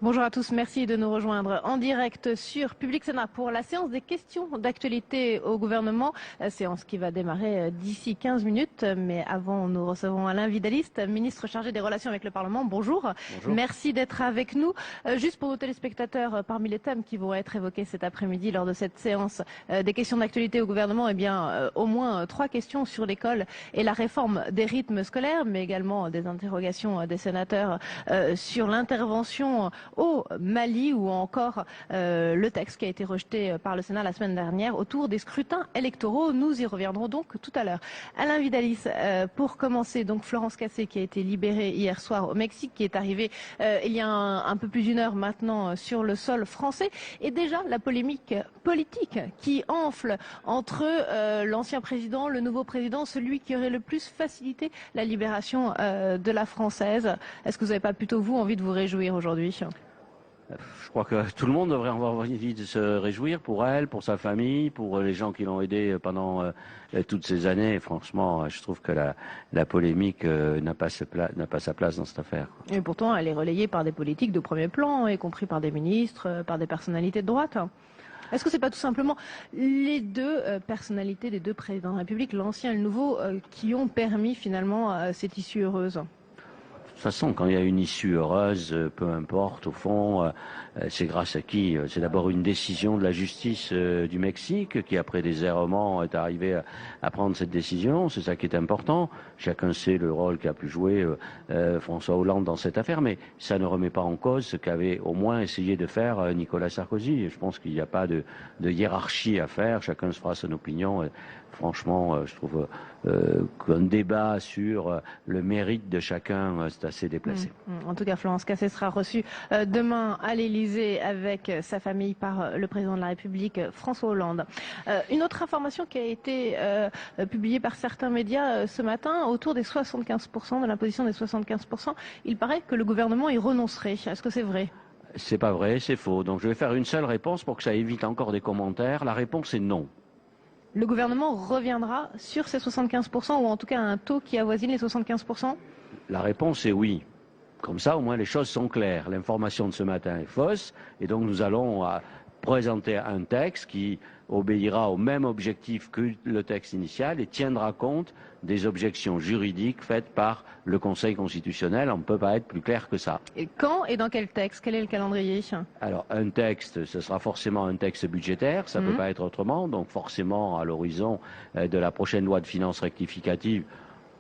Bonjour à tous, merci de nous rejoindre en direct sur Public Sénat pour la séance des questions d'actualité au gouvernement, séance qui va démarrer d'ici 15 minutes. Mais avant, nous recevons Alain Vidaliste, ministre chargé des relations avec le Parlement. Bonjour. Bonjour. Merci d'être avec nous. Juste pour nos téléspectateurs, parmi les thèmes qui vont être évoqués cet après-midi lors de cette séance des questions d'actualité au gouvernement, eh bien, au moins 3 questions sur l'école et la réforme des rythmes scolaires, mais également des interrogations des sénateurs sur l'intervention au Mali ou encore le texte qui a été rejeté par le Sénat la semaine dernière autour des scrutins électoraux. Nous y reviendrons donc tout à l'heure. Alain Vidalis, pour commencer, donc Florence Cassé qui a été libérée hier soir au Mexique, qui est arrivée il y a un peu plus d'une heure maintenant sur le sol français, et déjà la polémique politique qui enfle entre l'ancien président, le nouveau président, celui qui aurait le plus facilité la libération de la Française. Est-ce que vous n'avez pas plutôt, vous, envie de vous réjouir aujourd'hui ? Je crois que tout le monde devrait avoir envie de se réjouir pour elle, pour sa famille, pour les gens qui l'ont aidé pendant toutes ces années. Et franchement, je trouve que la polémique n'a pas sa place dans cette affaire. Et pourtant, elle est relayée par des politiques de premier plan, y compris par des ministres, par des personnalités de droite. Est-ce que c'est pas tout simplement les deux personnalités des deux présidents de la République, l'ancien et le nouveau, qui ont permis finalement cette issue heureuse ? De toute façon, quand il y a une issue heureuse, peu importe, au fond, c'est grâce à qui? C'est d'abord une décision de la justice du Mexique qui, après des errements, est arrivé à prendre cette décision. C'est ça qui est important. Chacun sait le rôle qu'a pu jouer François Hollande dans cette affaire, mais ça ne remet pas en cause ce qu'avait au moins essayé de faire Nicolas Sarkozy. Et je pense qu'il n'y a pas de hiérarchie à faire. Chacun se fera son opinion. Franchement, je trouve qu'un débat sur le mérite de chacun, c'est assez déplacé. En tout cas, Florence Cassé sera reçue demain à l'Élysée avec sa famille par le président de la République, François Hollande. Une autre information qui a été publiée par certains médias ce matin, autour des 75%, de l'imposition des 75%, il paraît que le gouvernement y renoncerait. Est-ce que c'est vrai ? C'est pas vrai, c'est faux. Donc je vais faire une seule réponse pour que ça évite encore des commentaires. La réponse est non. Le gouvernement reviendra sur ces 75% ou en tout cas un taux qui avoisine les 75%? La réponse est oui. Comme ça, au moins, les choses sont claires. L'information de ce matin est fausse et donc nous allons présenter un texte qui obéira au même objectif que le texte initial et tiendra compte des objections juridiques faites par le Conseil constitutionnel. On ne peut pas être plus clair que ça. Et quand et dans quel texte? Quel est le calendrier? Alors, un texte, ce sera forcément un texte budgétaire, ça ne peut pas être autrement, donc forcément à l'horizon de la prochaine loi de finances rectificative,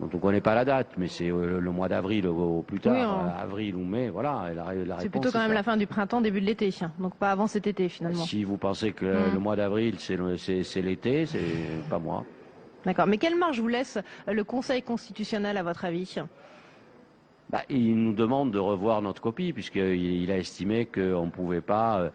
dont on ne connaît pas la date, mais c'est le mois d'avril au plus tard, oui, avril ou mai, voilà. Et la réponse, c'est plutôt quand même la fin du printemps, début de l'été, donc pas avant cet été finalement. Si vous pensez que le mois d'avril c'est l'été, c'est pas moi. D'accord, mais quelle marge vous laisse le Conseil constitutionnel à votre avis? Il nous demande de revoir notre copie puisqu'il a estimé qu'on ne pouvait pas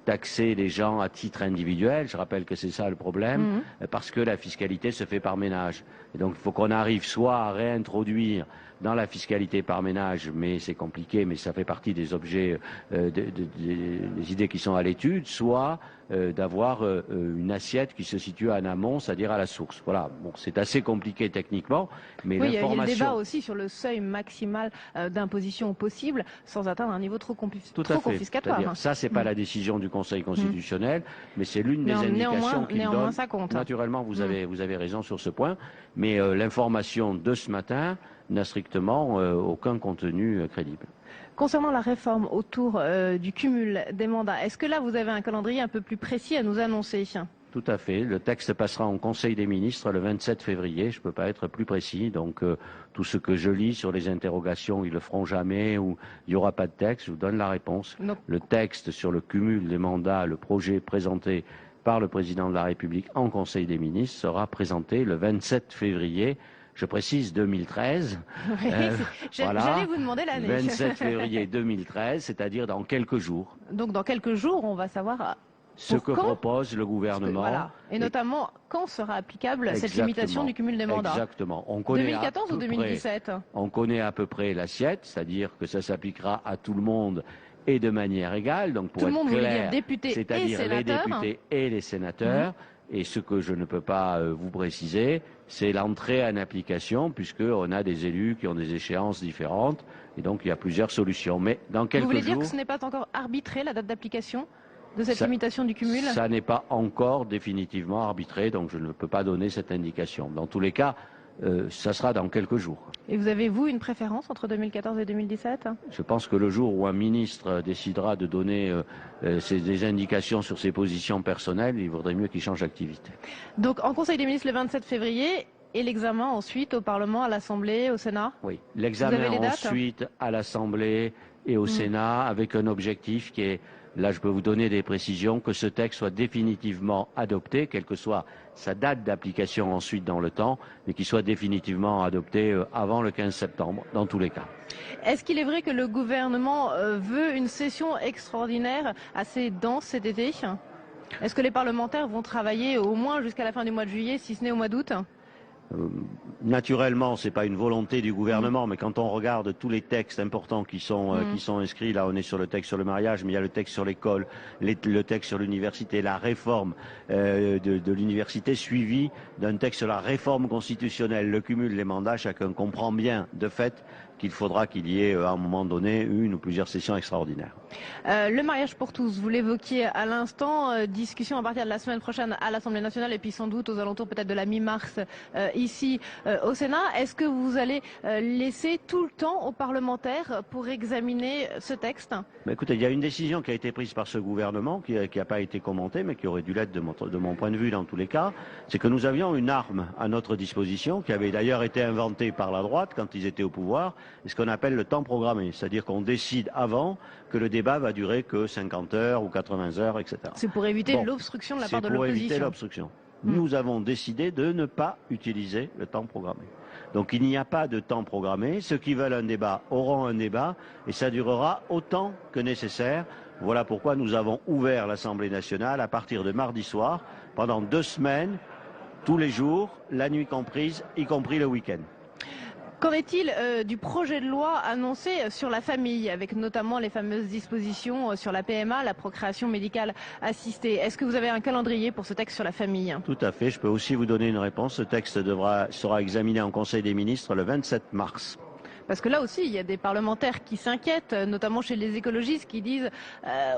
taxer les gens à titre individuel. Je rappelle que c'est ça le problème, parce que la fiscalité se fait par ménage. Et donc il faut qu'on arrive soit à réintroduire dans la fiscalité par ménage, mais c'est compliqué, mais ça fait partie des objets, des idées qui sont à l'étude, soit d'avoir une assiette qui se situe en amont, c'est-à-dire à la source. Voilà, bon, c'est assez compliqué techniquement, mais oui, l'information... il y a le débat aussi sur le seuil maximal d'imposition possible, sans atteindre un niveau trop confiscatoire. Ça, c'est pas la décision du Conseil constitutionnel, mais c'est l'une des indications qu'il donne. Ça compte. Naturellement, vous avez raison sur ce point, mais l'information de ce matin n'a strictement aucun contenu crédible. Concernant la réforme autour du cumul des mandats, est-ce que là vous avez un calendrier un peu plus précis à nous annoncer? Tout à fait. Le texte passera en Conseil des ministres le 27 février. Je ne peux pas être plus précis. Donc tout ce que je lis sur les interrogations, ils le feront jamais ou il n'y aura pas de texte. Je vous donne la réponse. Non. Le texte sur le cumul des mandats, le projet présenté par le président de la République en Conseil des ministres sera présenté le 27 février. Je précise 2013. Oui, voilà. J'allais vous demander l'année. 27 février 2013, c'est-à-dire dans quelques jours. Donc dans quelques jours, on va savoir ce que propose le gouvernement. Voilà. Et notamment, quand sera applicable cette limitation du cumul des mandats? Exactement. On connaît 2014 ou 2017? On connaît à peu près l'assiette, c'est-à-dire que ça s'appliquera à tout le monde et de manière égale, donc pour tout le être monde voulait clair, dire députés et c'est-à-dire les sénateurs. députés et les sénateurs. Et ce que je ne peux pas vous préciser, c'est l'entrée en application, puisqu'on a des élus qui ont des échéances différentes, et donc il y a plusieurs solutions. Mais dans quelques jours... Vous voulez dire que ce n'est pas encore arbitré, la date d'application de cette limitation du cumul? Ça n'est pas encore définitivement arbitré, donc je ne peux pas donner cette indication. Dans tous les cas, ça sera dans quelques jours. Et vous avez, vous, une préférence entre 2014 et 2017? Je pense que le jour où un ministre décidera de donner des indications sur ses positions personnelles, il vaudrait mieux qu'il change d'activité. Donc en Conseil des ministres le 27 février et l'examen ensuite au Parlement, à l'Assemblée, au Sénat? Oui, l'examen ensuite à l'Assemblée et au Sénat avec un objectif qui est, là je peux vous donner des précisions, que ce texte soit définitivement adopté, quelle que soit sa date d'application ensuite dans le temps, mais qu'il soit définitivement adopté avant le 15 septembre, dans tous les cas. Est-ce qu'il est vrai que le gouvernement veut une session extraordinaire assez dense cet été? Est-ce que les parlementaires vont travailler au moins jusqu'à la fin du mois de juillet, si ce n'est au mois d'août? Naturellement, c'est pas une volonté du gouvernement, mais quand on regarde tous les textes importants qui sont inscrits, là on est sur le texte sur le mariage, mais il y a le texte sur l'école, le texte sur l'université, la réforme de l'université suivie d'un texte sur la réforme constitutionnelle, le cumul des mandats, chacun comprend bien de fait qu'il faudra qu'il y ait à un moment donné une ou plusieurs sessions extraordinaires. Le mariage pour tous, vous l'évoquiez à l'instant, discussion à partir de la semaine prochaine à l'Assemblée nationale et puis sans doute aux alentours peut-être de la mi-mars ici au Sénat. Est-ce que vous allez laisser tout le temps aux parlementaires pour examiner ce texte? Écoutez, il y a une décision qui a été prise par ce gouvernement, qui n'a pas été commentée, mais qui aurait dû l'être de mon point de vue dans tous les cas, c'est que nous avions une arme à notre disposition, qui avait d'ailleurs été inventée par la droite quand ils étaient au pouvoir, et ce qu'on appelle le temps programmé, c'est-à-dire qu'on décide avant que le débat va durer que 50 heures ou 80 heures, etc. C'est pour éviter l'obstruction de la part de l'opposition. C'est pour éviter l'obstruction. Nous avons décidé de ne pas utiliser le temps programmé. Donc il n'y a pas de temps programmé. Ceux qui veulent un débat auront un débat et ça durera autant que nécessaire. Voilà pourquoi nous avons ouvert l'Assemblée nationale à partir de mardi soir pendant 2 semaines, tous les jours, la nuit comprise, y compris le week-end. Qu'en est-il du projet de loi annoncé sur la famille, avec notamment les fameuses dispositions sur la PMA, la procréation médicale assistée? Est-ce que vous avez un calendrier pour ce texte sur la famille? Tout à fait, je peux aussi vous donner une réponse. Ce texte sera examiné en Conseil des ministres le 27 mars. Parce que là aussi, il y a des parlementaires qui s'inquiètent, notamment chez les écologistes, qui disent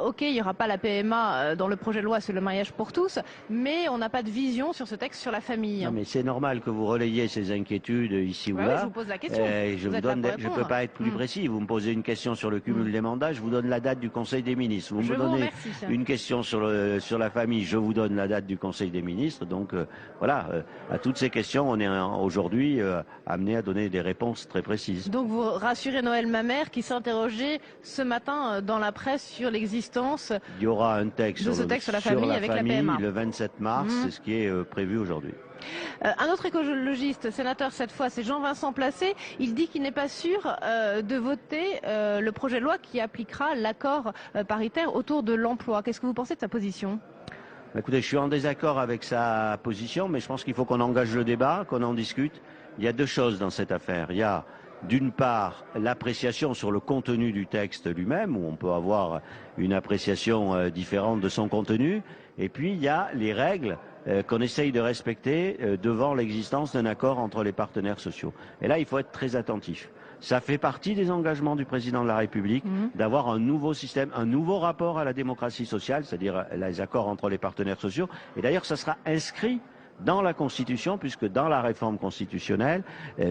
OK, il n'y aura pas la PMA dans le projet de loi sur le mariage pour tous, mais on n'a pas de vision sur ce texte sur la famille. Non, mais c'est normal que vous relayiez ces inquiétudes ici ou là. Oui, je vous pose la question. Je ne peux pas être plus précis. Vous me posez une question sur le cumul des mandats, je vous donne la date du Conseil des ministres. Vous me donnez une question sur la famille, je vous donne la date du Conseil des ministres. Donc voilà, à toutes ces questions, on est aujourd'hui amené à donner des réponses très précises. Donc vous rassurez Noël Mamère qui s'interrogeait ce matin dans la presse sur l'existence Il y aura un texte de ce texte sur la famille avec la PMA. Le 27 mars, c'est ce qui est prévu aujourd'hui. Un autre écologiste, sénateur cette fois, c'est Jean-Vincent Placé. Il dit qu'il n'est pas sûr de voter le projet de loi qui appliquera l'accord paritaire autour de l'emploi. Qu'est-ce que vous pensez de sa position ? Écoutez, je suis en désaccord avec sa position, mais je pense qu'il faut qu'on engage le débat, qu'on en discute. Il y a 2 choses dans cette affaire. Il y a d'une part l'appréciation sur le contenu du texte lui-même, où on peut avoir une appréciation différente de son contenu, et puis il y a les règles qu'on essaye de respecter devant l'existence d'un accord entre les partenaires sociaux. Et là, il faut être très attentif. Ça fait partie des engagements du président de la République d'avoir un nouveau système, un nouveau rapport à la démocratie sociale, c'est-à-dire les accords entre les partenaires sociaux. Et d'ailleurs, ça sera inscrit dans la Constitution, puisque dans la réforme constitutionnelle,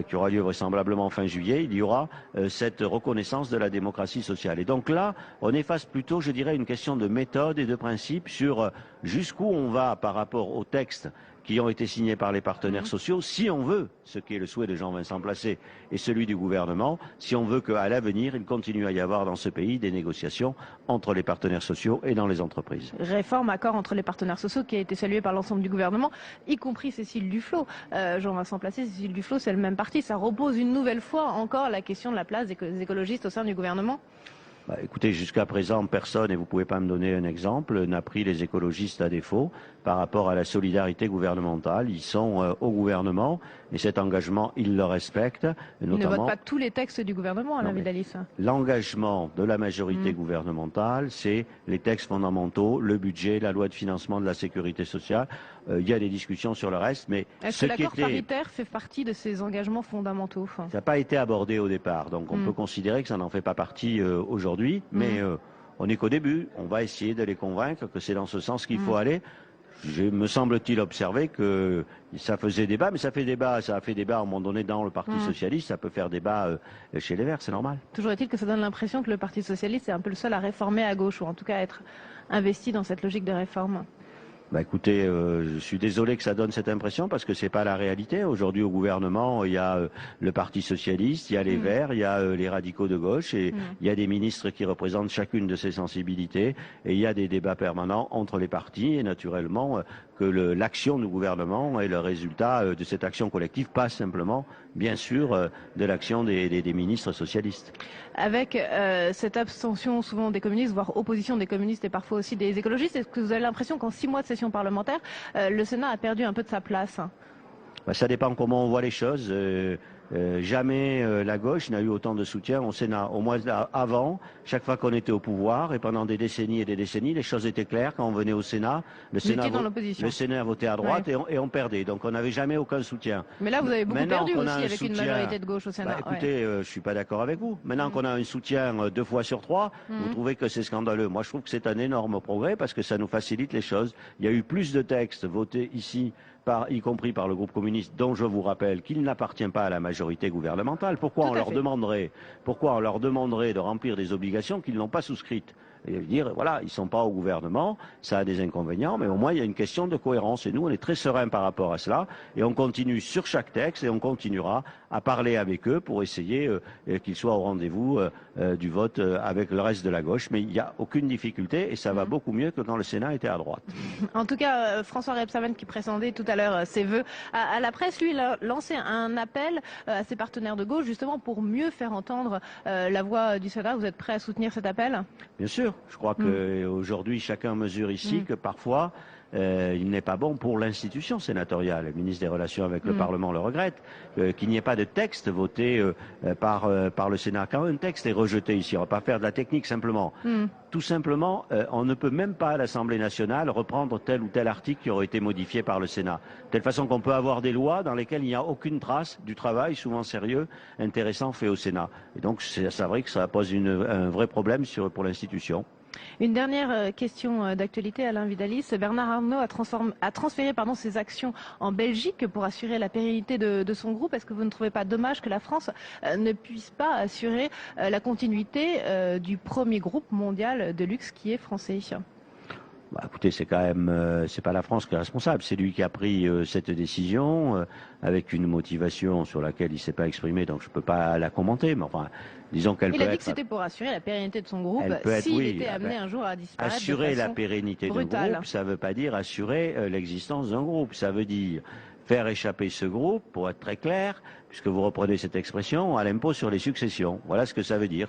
qui aura lieu vraisemblablement fin juillet, il y aura cette reconnaissance de la démocratie sociale. Et donc là, on est face plutôt, je dirais, à une question de méthode et de principe sur jusqu'où on va par rapport aux textes qui ont été signés par les partenaires sociaux, si on veut, ce qui est le souhait de Jean-Vincent Placé et celui du gouvernement, si on veut qu'à l'avenir, il continue à y avoir dans ce pays des négociations entre les partenaires sociaux et dans les entreprises. Réforme, accord entre les partenaires sociaux qui a été salué par l'ensemble du gouvernement, y compris Cécile Duflot. Jean-Vincent Placé, Cécile Duflot, c'est le même parti. Ça repose une nouvelle fois encore la question de la place des écologistes au sein du gouvernement. Écoutez, jusqu'à présent, personne, et vous pouvez pas me donner un exemple, n'a pris les écologistes à défaut par rapport à la solidarité gouvernementale. Ils sont au gouvernement et cet engagement, ils le respectent. Ils ne votent pas tous les textes du gouvernement, Alain Vidalis. L'engagement de la majorité gouvernementale, c'est les textes fondamentaux, le budget, la loi de financement de la sécurité sociale. Il y a des discussions sur le reste, mais est-ce que l'accord paritaire fait partie de ces engagements fondamentaux? Ça n'a pas été abordé au départ, donc on peut considérer que ça n'en fait pas partie aujourd'hui, mais on n'est qu'au début. On va essayer de les convaincre que c'est dans ce sens qu'il faut aller. Me semble-t-il observer que ça faisait débat, mais ça a fait débat à un moment donné dans le Parti Socialiste, ça peut faire débat chez les Verts, c'est normal. Toujours est-il que ça donne l'impression que le Parti Socialiste est un peu le seul à réformer à gauche, ou en tout cas à être investi dans cette logique de réforme. Écoutez, je suis désolé que ça donne cette impression parce que c'est pas la réalité. Aujourd'hui, au gouvernement, il y a le Parti socialiste, il y a les Verts, il y a les radicaux de gauche et il y a des ministres qui représentent chacune de ces sensibilités et il y a des débats permanents entre les partis et naturellement que l'action du gouvernement et le résultat de cette action collective passe simplement, bien sûr, de l'action des ministres socialistes. Avec cette abstention souvent des communistes, voire opposition des communistes et parfois aussi des écologistes, est-ce que vous avez l'impression qu'en 6 mois de session parlementaire, le Sénat a perdu un peu de sa place? Ça dépend comment on voit les choses. Jamais la gauche n'a eu autant de soutien au Sénat. Au moins avant, chaque fois qu'on était au pouvoir et pendant des décennies et des décennies, les choses étaient claires. Quand on venait au Sénat, le Sénat votait à droite et on perdait. Donc on n'avait jamais aucun soutien. Mais là, vous avez beaucoup perdu aussi avec une majorité de gauche au Sénat. Écoutez, je suis pas d'accord avec vous. Maintenant qu'on a un soutien 2 fois sur 3, vous trouvez que c'est scandaleux. Moi, je trouve que c'est un énorme progrès parce que ça nous facilite les choses. Il y a eu plus de textes votés ici, y compris par le groupe communiste, dont je vous rappelle qu'il n'appartient pas à la majorité gouvernementale. Pourquoi on leur demanderait de remplir des obligations qu'ils n'ont pas souscrites? Et dire, voilà, ils ne sont pas au gouvernement, ça a des inconvénients, mais au moins il y a une question de cohérence. Et nous, on est très sereins par rapport à cela. Et on continue sur chaque texte et on continuera à parler avec eux pour essayer qu'ils soient au rendez-vous du vote avec le reste de la gauche. Mais il n'y a aucune difficulté et ça va beaucoup mieux que quand le Sénat était à droite. En tout cas, François Rebsamen, qui présentait tout à l'heure ses vœux à la presse, lui, il a lancé un appel à ses partenaires de gauche, justement pour mieux faire entendre la voix du Sénat. Vous êtes prêt à soutenir cet appel? Bien sûr. Je crois qu'aujourd'hui, chacun mesure ici que parfois, il n'est pas bon pour l'institution sénatoriale. Le ministre des Relations avec le Parlement le regrette, qu'il n'y ait pas de texte voté par le Sénat. Quand un texte est rejeté ici, on ne va pas faire de la technique simplement. Tout simplement, on ne peut même pas à l'Assemblée nationale reprendre tel ou tel article qui aurait été modifié par le Sénat. De telle façon qu'on peut avoir des lois dans lesquelles il n'y a aucune trace du travail, souvent sérieux, intéressant, fait au Sénat. Et donc, c'est vrai que ça pose un vrai problème pour l'institution. Une dernière question d'actualité, Alain Vidalis. Bernard Arnault a transféré ses actions en Belgique pour assurer la pérennité de son groupe. Est-ce que vous ne trouvez pas dommage que la France ne puisse pas assurer la continuité du premier groupe mondial de luxe qui est français? Écoutez, c'est quand même, c'est pas la France qui est responsable. C'est lui qui a pris cette décision avec une motivation sur laquelle il s'est pas exprimé, donc je peux pas la commenter. Mais enfin, disons qu'elle peut être. Il a dit que c'était pour assurer la pérennité de son groupe s'il était amené un jour à disparaître. Assurer la pérennité d'un groupe, ça veut pas dire assurer l'existence d'un groupe. Ça veut dire faire échapper ce groupe, pour être très clair, puisque vous reprenez cette expression, à l'impôt sur les successions. Voilà ce que ça veut dire.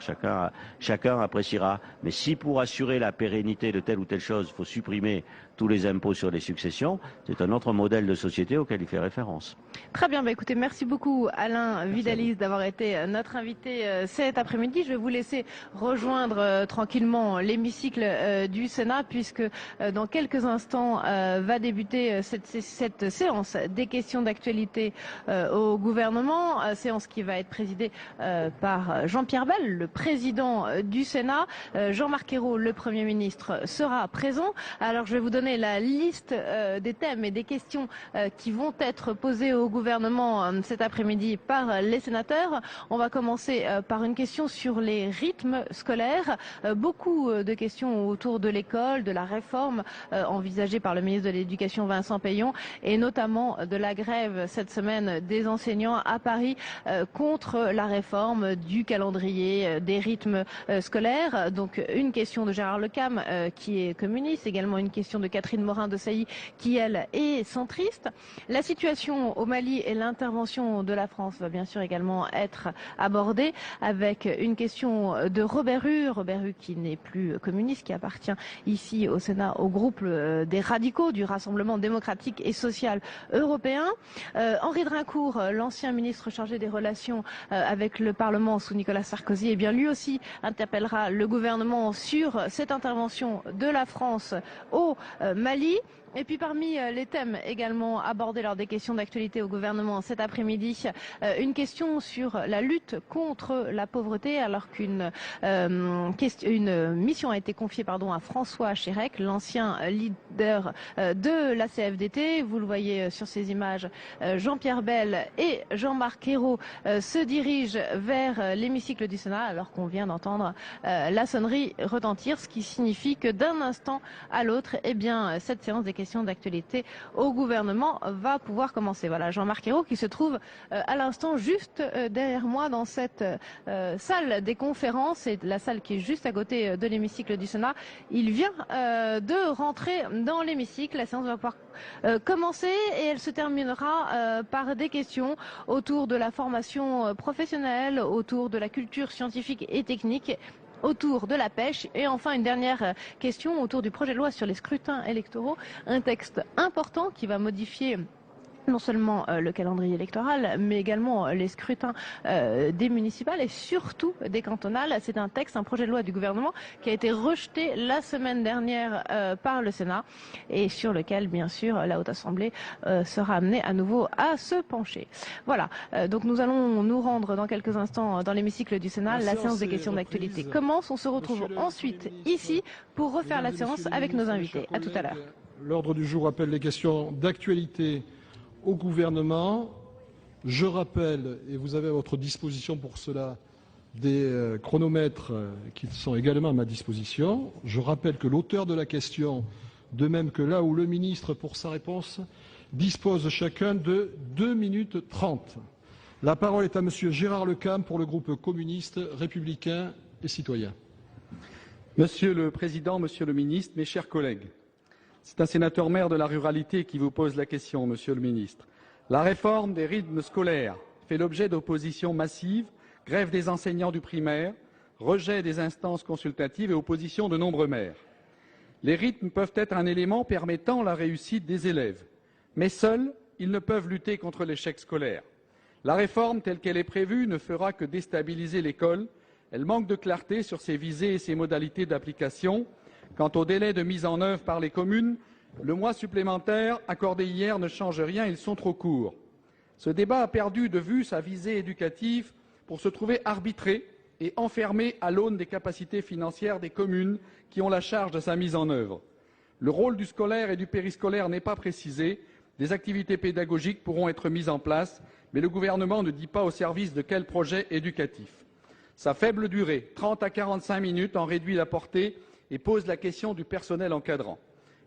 Chacun appréciera. Mais si pour assurer la pérennité de telle ou telle chose, il faut supprimer tous les impôts sur les successions, c'est un autre modèle de société auquel il fait référence. Très bien. Écoutez, merci beaucoup Alain Vidalis d'avoir été notre invité cet après-midi. Je vais vous laisser rejoindre tranquillement l'hémicycle du Sénat, puisque dans quelques instants va débuter cette séance des questions d'actualité au gouvernement. Séance qui va être présidée par Jean-Pierre Bel, le président du Sénat. Jean-Marc Ayrault, le Premier ministre, sera présent. Alors je vais vous donner la liste des thèmes et des questions qui vont être posées au gouvernement cet après-midi par les sénateurs. On va commencer par une question sur les rythmes scolaires. Beaucoup de questions autour de l'école, de la réforme envisagée par le ministre de l'Éducation Vincent Peillon et notamment de la grève cette semaine des enseignants à Paris contre la réforme du calendrier des rythmes scolaires. Donc une question de Gérard Lecam qui est communiste, également une question de Catherine Morin-Desailly, qui elle est centriste. La situation au Mali et l'intervention de la France va bien sûr également être abordée avec une question de Robert Hue qui n'est plus communiste, qui appartient ici au Sénat au groupe des radicaux du Rassemblement démocratique et social européen. Henri Drincourt, l'ancien ministre chargé des relations avec le Parlement sous Nicolas Sarkozy, eh bien lui aussi interpellera le gouvernement sur cette intervention de la France au Mali. Et puis parmi les thèmes également abordés lors des questions d'actualité au gouvernement cet après-midi, une question sur la lutte contre la pauvreté, alors qu'une mission a été confiée à François Chérec, l'ancien leader de la CFDT. Vous le voyez sur ces images, Jean-Pierre Bel et Jean-Marc Ayrault se dirigent vers l'hémicycle du Sénat alors qu'on vient d'entendre la sonnerie retentir, ce qui signifie que d'un instant à l'autre, eh bien, cette séance des questions d'actualité au gouvernement va pouvoir commencer. Voilà, Jean-Marc Ayrault qui se trouve à l'instant juste derrière moi dans cette salle des conférences, et la salle qui est juste à côté de l'hémicycle du Sénat. Il vient de rentrer dans l'hémicycle. La séance va pouvoir commencer et elle se terminera par des questions autour de la formation professionnelle, autour de la culture scientifique et technique, autour de la pêche et enfin une dernière question autour du projet de loi sur les scrutins électoraux, un texte important qui va modifier non seulement le calendrier électoral, mais également les scrutins des municipales et surtout des cantonales. C'est un texte, un projet de loi du gouvernement qui a été rejeté la semaine dernière par le Sénat et sur lequel, bien sûr, la Haute Assemblée sera amenée à nouveau à se pencher. Voilà, donc nous allons nous rendre dans quelques instants dans l'hémicycle du Sénat. La séance des questions d'actualité commence. On se retrouve ensuite ici pour refaire la séance avec nos invités. À tout à l'heure. L'ordre du jour appelle les questions d'actualité au gouvernement. Je rappelle, et vous avez à votre disposition pour cela des chronomètres qui sont également à ma disposition. Je rappelle que l'auteur de la question, de même que là où le ministre pour sa réponse, dispose chacun de 2 minutes 30. La parole est à monsieur Gérard Lecam pour le groupe communiste, républicain et citoyen. Monsieur le Président, Monsieur le Ministre, mes chers collègues, c'est un sénateur maire de la ruralité qui vous pose la question, Monsieur le Ministre. La réforme des rythmes scolaires fait l'objet d'oppositions massives, grève des enseignants du primaire, rejet des instances consultatives et opposition de nombreux maires. Les rythmes peuvent être un élément permettant la réussite des élèves, mais seuls, ils ne peuvent lutter contre l'échec scolaire. La réforme telle qu'elle est prévue ne fera que déstabiliser l'école. Elle manque de clarté sur ses visées et ses modalités d'application. Quant au délai de mise en œuvre par les communes, le mois supplémentaire accordé hier ne change rien, ils sont trop courts. Ce débat a perdu de vue sa visée éducative pour se trouver arbitré et enfermé à l'aune des capacités financières des communes qui ont la charge de sa mise en œuvre. Le rôle du scolaire et du périscolaire n'est pas précisé, des activités pédagogiques pourront être mises en place, mais le gouvernement ne dit pas au service de quel projet éducatif. Sa faible durée, 30 à 45 minutes, en réduit la portée et pose la question du personnel encadrant.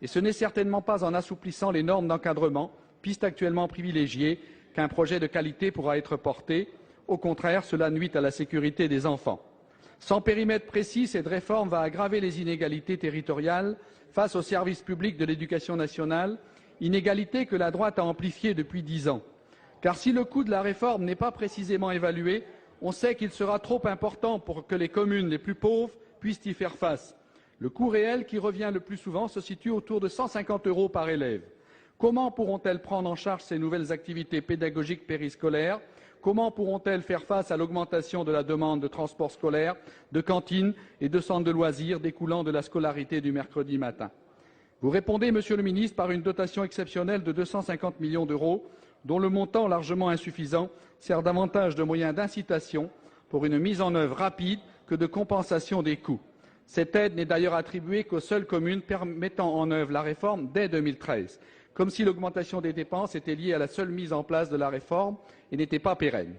Et ce n'est certainement pas en assouplissant les normes d'encadrement, piste actuellement privilégiée, qu'un projet de qualité pourra être porté. Au contraire, cela nuit à la sécurité des enfants. Sans périmètre précis, cette réforme va aggraver les inégalités territoriales face au service public de l'éducation nationale, inégalités que la droite a amplifiées depuis 10 ans. Car si le coût de la réforme n'est pas précisément évalué, on sait qu'il sera trop important pour que les communes les plus pauvres puissent y faire face. Le coût réel qui revient le plus souvent se situe autour de 150 € par élève. Comment pourront-elles prendre en charge ces nouvelles activités pédagogiques périscolaires? Comment pourront-elles faire face à l'augmentation de la demande de transport scolaire, de cantines et de centres de loisirs découlant de la scolarité du mercredi matin? Vous répondez, Monsieur le Ministre, par une dotation exceptionnelle de 250 millions d'euros, dont le montant largement insuffisant sert davantage de moyen d'incitation pour une mise en œuvre rapide que de compensation des coûts. Cette aide n'est d'ailleurs attribuée qu'aux seules communes mettant en œuvre la réforme dès 2013, comme si l'augmentation des dépenses était liée à la seule mise en place de la réforme et n'était pas pérenne.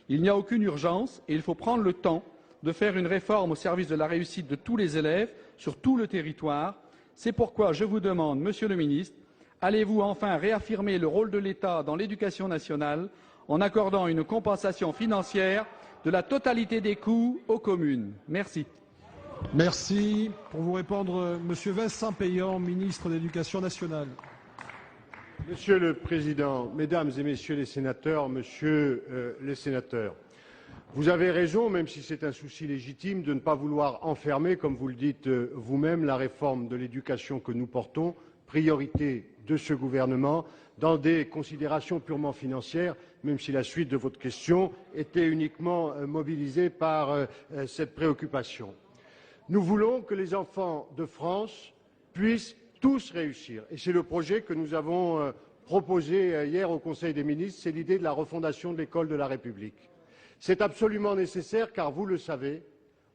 Il n'y a aucune urgence et il faut prendre le temps de faire une réforme au service de la réussite de tous les élèves sur tout le territoire. C'est pourquoi je vous demande, Monsieur le Ministre, allez-vous enfin réaffirmer le rôle de l'État dans l'éducation nationale en accordant une compensation financière de la totalité des coûts aux communes? Merci. Merci. Pour vous répondre, Monsieur Vincent Payan, ministre de l'Éducation nationale. Monsieur le Président, Mesdames et Messieurs les sénateurs, Monsieur les sénateurs, vous avez raison, même si c'est un souci légitime, de ne pas vouloir enfermer, comme vous le dites vous-même, la réforme de l'éducation que nous portons, priorité de ce gouvernement, dans des considérations purement financières, même si la suite de votre question était uniquement mobilisée par cette préoccupation. Nous voulons que les enfants de France puissent tous réussir. Et c'est le projet que nous avons proposé hier au Conseil des ministres, c'est l'idée de la refondation de l'école de la République. C'est absolument nécessaire car, vous le savez,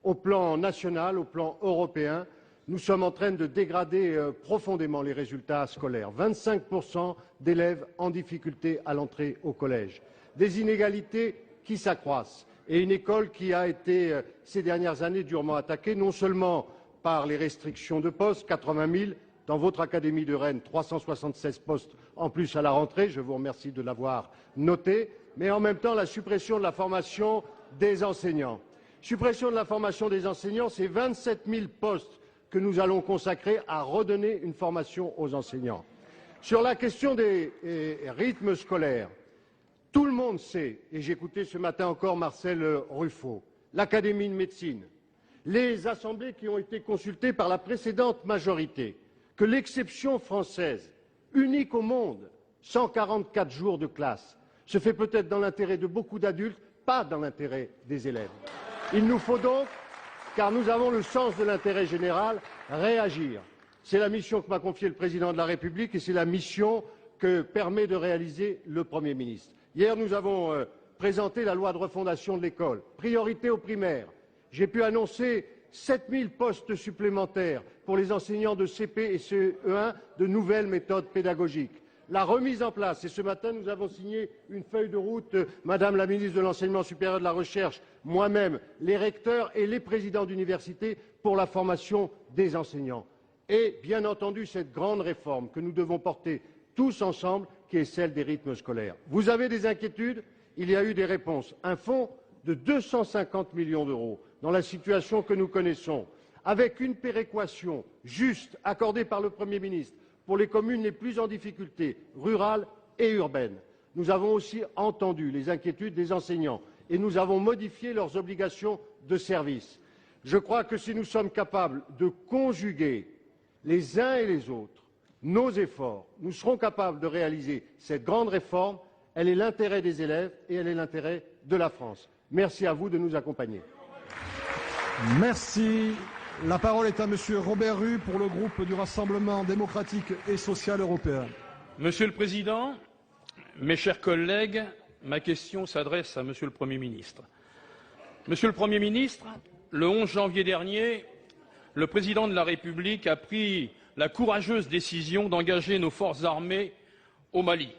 au plan national, au plan européen, nous sommes en train de dégrader profondément les résultats scolaires. 25% d'élèves en difficulté à l'entrée au collège. Des inégalités qui s'accroissent. Et une école qui a été, ces dernières années, durement attaquée, non seulement par les restrictions de postes, 80 000, dans votre Académie de Rennes, 376 postes en plus à la rentrée, je vous remercie de l'avoir noté, mais en même temps la suppression de la formation des enseignants. Suppression de la formation des enseignants, c'est 27 000 postes que nous allons consacrer à redonner une formation aux enseignants. Sur la question des rythmes scolaires, tout le monde sait, et j'écoutais ce matin encore Marcel Ruffo, l'Académie de médecine, les assemblées qui ont été consultées par la précédente majorité, que l'exception française, unique au monde, 144 jours de classe, se fait peut-être dans l'intérêt de beaucoup d'adultes, pas dans l'intérêt des élèves. Il nous faut donc, car nous avons le sens de l'intérêt général, réagir. C'est la mission que m'a confiée le Président de la République et c'est la mission que permet de réaliser le Premier ministre. Hier, nous avons présenté la loi de refondation de l'école, priorité au primaire. J'ai pu annoncer 7 000 postes supplémentaires pour les enseignants de CP et CE1 de nouvelles méthodes pédagogiques. La remise en place, et ce matin nous avons signé une feuille de route, Madame la ministre de l'Enseignement supérieur et de la Recherche, moi-même, les recteurs et les présidents d'université pour la formation des enseignants. Et bien entendu cette grande réforme que nous devons porter tous ensemble, qui est celle des rythmes scolaires. Vous avez des inquiétudes, il y a eu des réponses. Un fonds de 250 millions d'euros dans la situation que nous connaissons, avec une péréquation juste accordée par le Premier ministre pour les communes les plus en difficulté, rurales et urbaines. Nous avons aussi entendu les inquiétudes des enseignants et nous avons modifié leurs obligations de service. Je crois que si nous sommes capables de conjuguer les uns et les autres nos efforts, nous serons capables de réaliser cette grande réforme. Elle est l'intérêt des élèves et elle est l'intérêt de la France. Merci à vous de nous accompagner. Merci. La parole est à Monsieur Robert Rue pour le groupe du Rassemblement démocratique et social européen. Monsieur le Président, mes chers collègues, ma question s'adresse à Monsieur le Premier ministre. Monsieur le Premier ministre, le 11 janvier dernier, le Président de la République a pris la courageuse décision d'engager nos forces armées au Mali.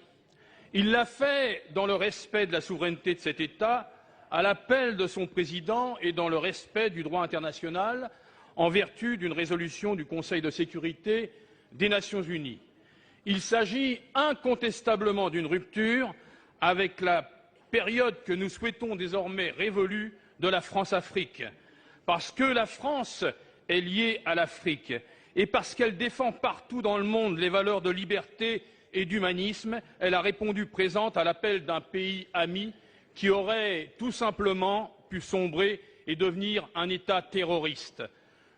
Il l'a fait dans le respect de la souveraineté de cet État, à l'appel de son président et dans le respect du droit international, en vertu d'une résolution du Conseil de sécurité des Nations unies. Il s'agit incontestablement d'une rupture avec la période que nous souhaitons désormais révolue de la France-Afrique, parce que la France est liée à l'Afrique et parce qu'elle défend partout dans le monde les valeurs de liberté et d'humanisme, elle a répondu présente à l'appel d'un pays ami qui aurait tout simplement pu sombrer et devenir un État terroriste.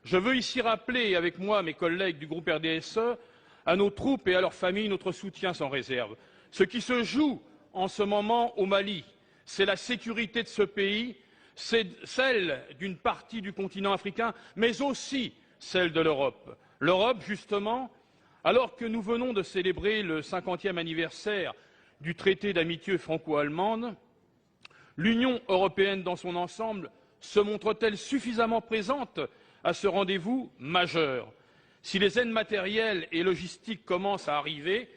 Je veux ici rappeler, avec moi mes collègues du groupe RDSE, à nos troupes et à leurs familles notre soutien sans réserve. Ce qui se joue en ce moment au Mali, c'est la sécurité de ce pays, c'est celle d'une partie du continent africain, mais aussi celle de l'Europe. L'Europe, justement, alors que nous venons de célébrer le 50e anniversaire du traité d'amitié franco-allemande, l'Union européenne dans son ensemble se montre-t-elle suffisamment présente à ce rendez-vous majeur? Si les aides matérielles et logistiques commencent à arriver,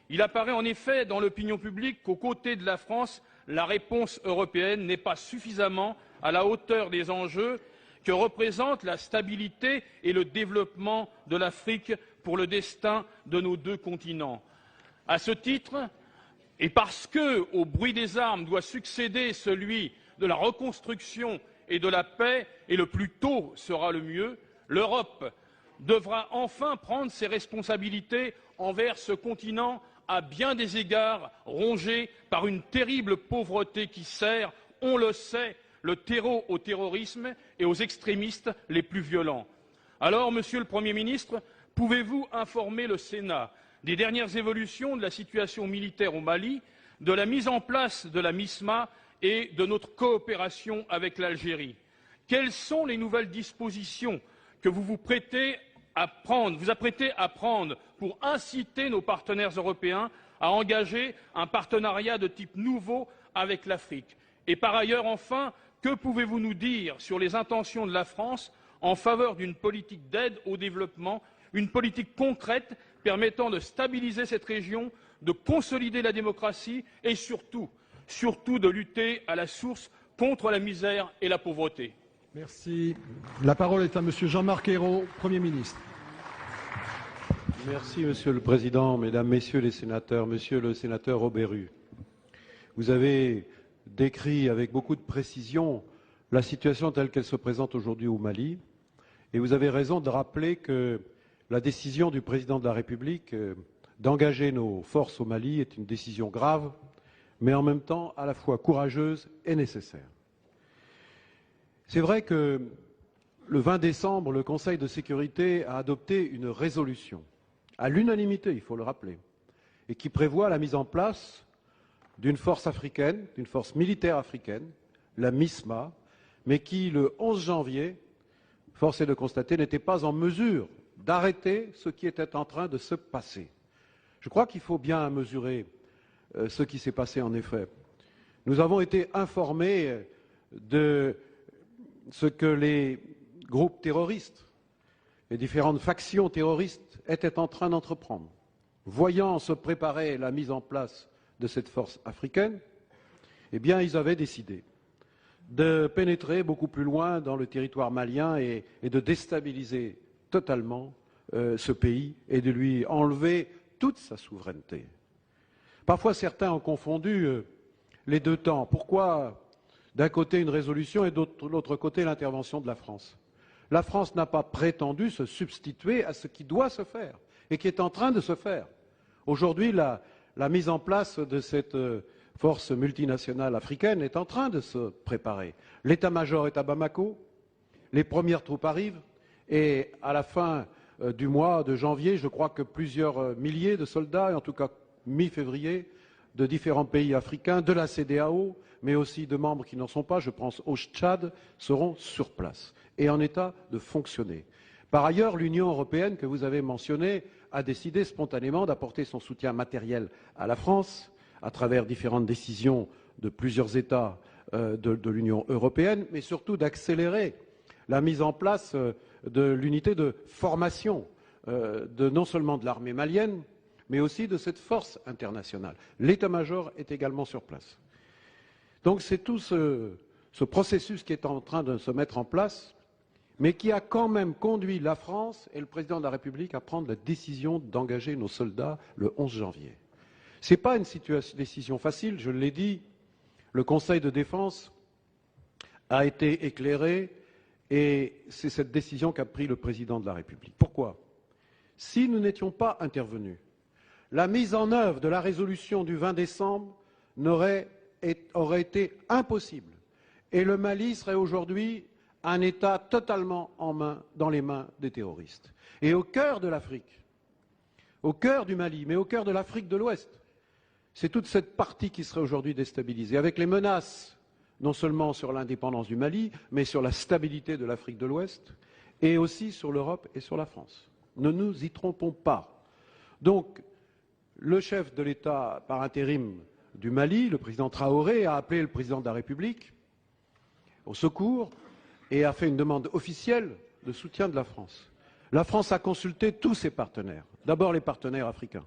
il apparaît en effet dans l'opinion publique qu'aux côtés de la France, la réponse européenne n'est pas suffisamment à la hauteur des enjeux que représentent la stabilité et le développement de l'Afrique pour le destin de nos deux continents. À ce titre, et parce qu'au bruit des armes doit succéder celui de la reconstruction et de la paix, et le plus tôt sera le mieux, L'Europe devra enfin prendre ses responsabilités envers ce continent à bien des égards rongé par une terrible pauvreté qui sert, on le sait, le terreau au terrorisme et aux extrémistes les plus violents. Alors, Monsieur le Premier ministre, pouvez-vous informer le Sénat des dernières évolutions de la situation militaire au Mali, de la mise en place de la MISMA et de notre coopération avec l'Algérie? Quelles sont les nouvelles dispositions que vous apprêtez à prendre pour inciter nos partenaires européens à engager un partenariat de type nouveau avec l'Afrique? Et par ailleurs, enfin, que pouvez-vous nous dire sur les intentions de la France en faveur d'une politique d'aide au développement, une politique concrète permettant de stabiliser cette région, de consolider la démocratie et surtout de lutter à la source contre la misère et la pauvreté? Merci. La parole est à Monsieur Jean-Marc Ayrault, Premier ministre. Merci, Monsieur le Président, Mesdames, Messieurs les sénateurs, Monsieur le sénateur Auberu. Vous avez décrit avec beaucoup de précision la situation telle qu'elle se présente aujourd'hui au Mali, et vous avez raison de rappeler que la décision du Président de la République d'engager nos forces au Mali est une décision grave, mais en même temps à la fois courageuse et nécessaire. C'est vrai que le 20 décembre, le Conseil de sécurité a adopté une résolution, à l'unanimité, il faut le rappeler, et qui prévoit la mise en place d'une force africaine, d'une force militaire africaine, la MISMA, mais qui, le 11 janvier, force est de constater, n'était pas en mesure d'arrêter ce qui était en train de se passer. Je crois qu'il faut bien mesurer ce qui s'est passé en effet. Nous avons été informés de ce que les groupes terroristes, les différentes factions terroristes étaient en train d'entreprendre. Voyant se préparer la mise en place de cette force africaine, eh bien, ils avaient décidé de pénétrer beaucoup plus loin dans le territoire malien et de déstabiliser totalement ce pays et de lui enlever toute sa souveraineté. Parfois, certains ont confondu les deux temps. Pourquoi d'un côté une résolution et de l'autre côté l'intervention de la France? La France n'a pas prétendu se substituer à ce qui doit se faire et qui est en train de se faire. Aujourd'hui, la mise en place de cette force multinationale africaine est en train de se préparer. L'état-major est à Bamako, les premières troupes arrivent et à la fin du mois de janvier, je crois que plusieurs milliers de soldats, et en tout cas mi-février, de différents pays africains, de la CEDEAO, mais aussi de membres qui n'en sont pas, je pense au Tchad, seront sur place et en état de fonctionner. Par ailleurs, l'Union européenne, que vous avez mentionnée, a décidé spontanément d'apporter son soutien matériel à la France à travers différentes décisions de plusieurs États de l'Union européenne, mais surtout d'accélérer la mise en place de l'unité de formation non seulement de l'armée malienne, mais aussi de cette force internationale. L'état-major est également sur place. Donc c'est tout ce processus qui est en train de se mettre en place, mais qui a quand même conduit la France et le président de la République à prendre la décision d'engager nos soldats le 11 janvier. Ce n'est pas une décision facile, je l'ai dit, le Conseil de défense a été éclairé et c'est cette décision qu'a prise le président de la République. Pourquoi? Si nous n'étions pas intervenus, la mise en œuvre de la résolution du 20 décembre aurait été impossible et le Mali serait aujourd'hui un État totalement dans les mains des terroristes. Et au cœur de l'Afrique, au cœur du Mali, mais au cœur de l'Afrique de l'Ouest, c'est toute cette partie qui serait aujourd'hui déstabilisée, avec les menaces non seulement sur l'indépendance du Mali, mais sur la stabilité de l'Afrique de l'Ouest, et aussi sur l'Europe et sur la France. Ne nous y trompons pas. Donc, le chef de l'État par intérim du Mali, le président Traoré, a appelé le président de la République au secours et a fait une demande officielle de soutien de la France. La France a consulté tous ses partenaires, d'abord les partenaires africains,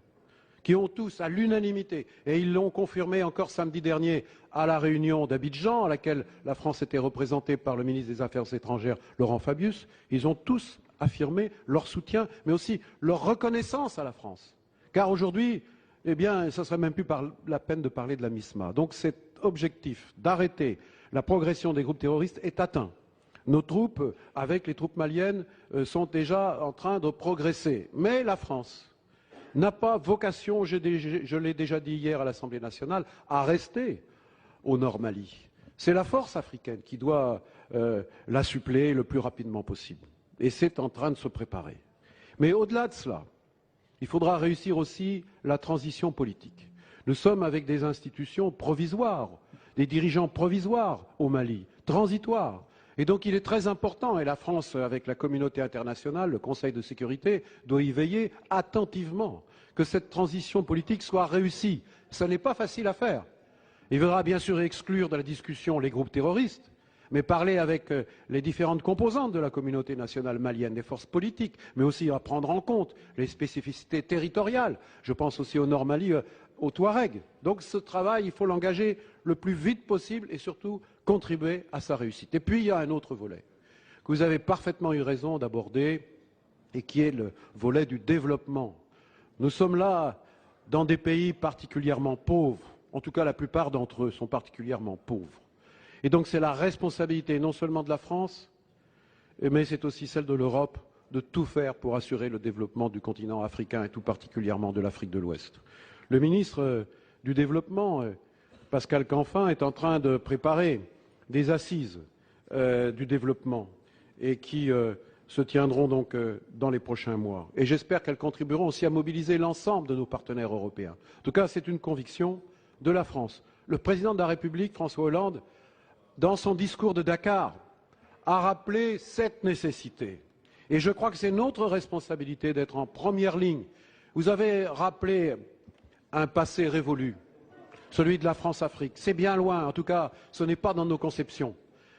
qui ont tous, à l'unanimité, et ils l'ont confirmé encore samedi dernier à la réunion d'Abidjan, à laquelle la France était représentée par le ministre des Affaires étrangères, Laurent Fabius, ils ont tous affirmé leur soutien, mais aussi leur reconnaissance à la France. Car aujourd'hui, eh bien, ce ne serait même plus la peine de parler de la MISMA. Donc cet objectif d'arrêter la progression des groupes terroristes est atteint. Nos troupes, avec les troupes maliennes, sont déjà en train de progresser. Mais la France n'a pas vocation, je l'ai déjà dit hier à l'Assemblée nationale, à rester au Nord Mali. C'est la force africaine qui doit la suppléer le plus rapidement possible. Et c'est en train de se préparer. Mais au-delà de cela, il faudra réussir aussi la transition politique. Nous sommes avec des institutions provisoires, des dirigeants provisoires au Mali, transitoires. Et donc il est très important, et la France, avec la communauté internationale, le Conseil de sécurité, doit y veiller attentivement, que cette transition politique soit réussie. Ce n'est pas facile à faire. Il faudra bien sûr exclure de la discussion les groupes terroristes, mais parler avec les différentes composantes de la communauté nationale malienne, des forces politiques, mais aussi à prendre en compte les spécificités territoriales. Je pense aussi au Nord Mali, aux Touaregs. Donc ce travail, il faut l'engager le plus vite possible et surtout contribuer à sa réussite. Et puis il y a un autre volet que vous avez parfaitement eu raison d'aborder et qui est le volet du développement. Nous sommes là dans des pays particulièrement pauvres. En tout cas, la plupart d'entre eux sont particulièrement pauvres. Et donc c'est la responsabilité non seulement de la France, mais c'est aussi celle de l'Europe de tout faire pour assurer le développement du continent africain et tout particulièrement de l'Afrique de l'Ouest. Le ministre du Développement, Pascal Canfin, est en train de préparer des assises du développement et qui se tiendront donc dans les prochains mois. Et j'espère qu'elles contribueront aussi à mobiliser l'ensemble de nos partenaires européens. En tout cas, c'est une conviction de la France. Le président de la République, François Hollande, dans son discours de Dakar, a rappelé cette nécessité. Et je crois que c'est notre responsabilité d'être en première ligne. Vous avez rappelé un passé révolu, celui de la France-Afrique. C'est bien loin, en tout cas, ce n'est pas dans nos conceptions.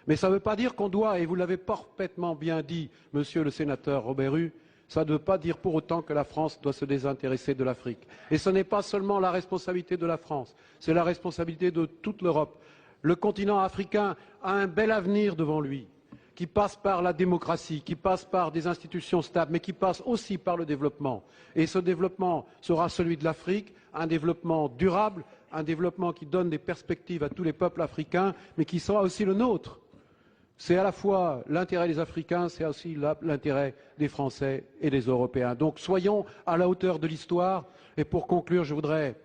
Mais ça ne veut pas dire qu'on doit, et vous l'avez parfaitement bien dit, monsieur le sénateur Robert Hue, ça ne veut pas dire pour autant que la France doit se désintéresser de l'Afrique. Et ce n'est pas seulement la responsabilité de la France, c'est la responsabilité de toute l'Europe. Le continent africain a un bel avenir devant lui, qui passe par la démocratie, qui passe par des institutions stables, mais qui passe aussi par le développement. Et ce développement sera celui de l'Afrique, un développement durable, un développement qui donne des perspectives à tous les peuples africains, mais qui sera aussi le nôtre. C'est à la fois l'intérêt des Africains, c'est aussi l'intérêt des Français et des Européens. Donc soyons à la hauteur de l'histoire. Et pour conclure, je voudrais,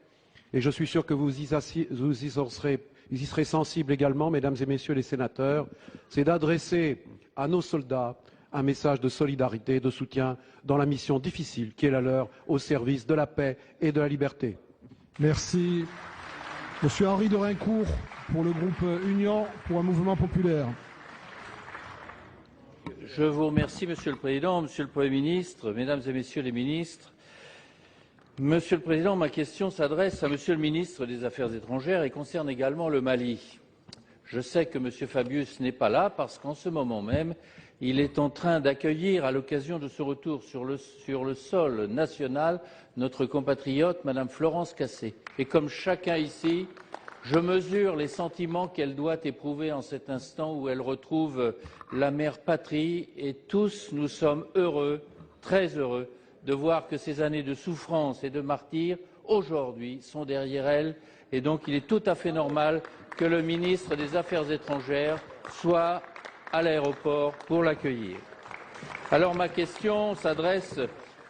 et je suis sûr que vous y serez sensibles également, mesdames et messieurs les sénateurs, c'est d'adresser à nos soldats un message de solidarité et de soutien dans la mission difficile qui est la leur au service de la paix et de la liberté. Merci. Monsieur Henri de Raincourt pour le groupe Union pour un mouvement populaire. Je vous remercie, Monsieur le Président, Monsieur le Premier ministre, Mesdames et Messieurs les ministres. Monsieur le Président, ma question s'adresse à Monsieur le ministre des Affaires étrangères et concerne également le Mali. Je sais que Monsieur Fabius n'est pas là parce qu'en ce moment même, il est en train d'accueillir, à l'occasion de ce retour sur le sol national, notre compatriote, Madame Florence Cassé. Et comme chacun ici, je mesure les sentiments qu'elle doit éprouver en cet instant où elle retrouve la mère patrie et tous nous sommes heureux, très heureux, de voir que ces années de souffrance et de martyre, aujourd'hui, sont derrière elle. Et donc il est tout à fait normal que le ministre des Affaires étrangères soit à l'aéroport pour l'accueillir. Alors ma question s'adresse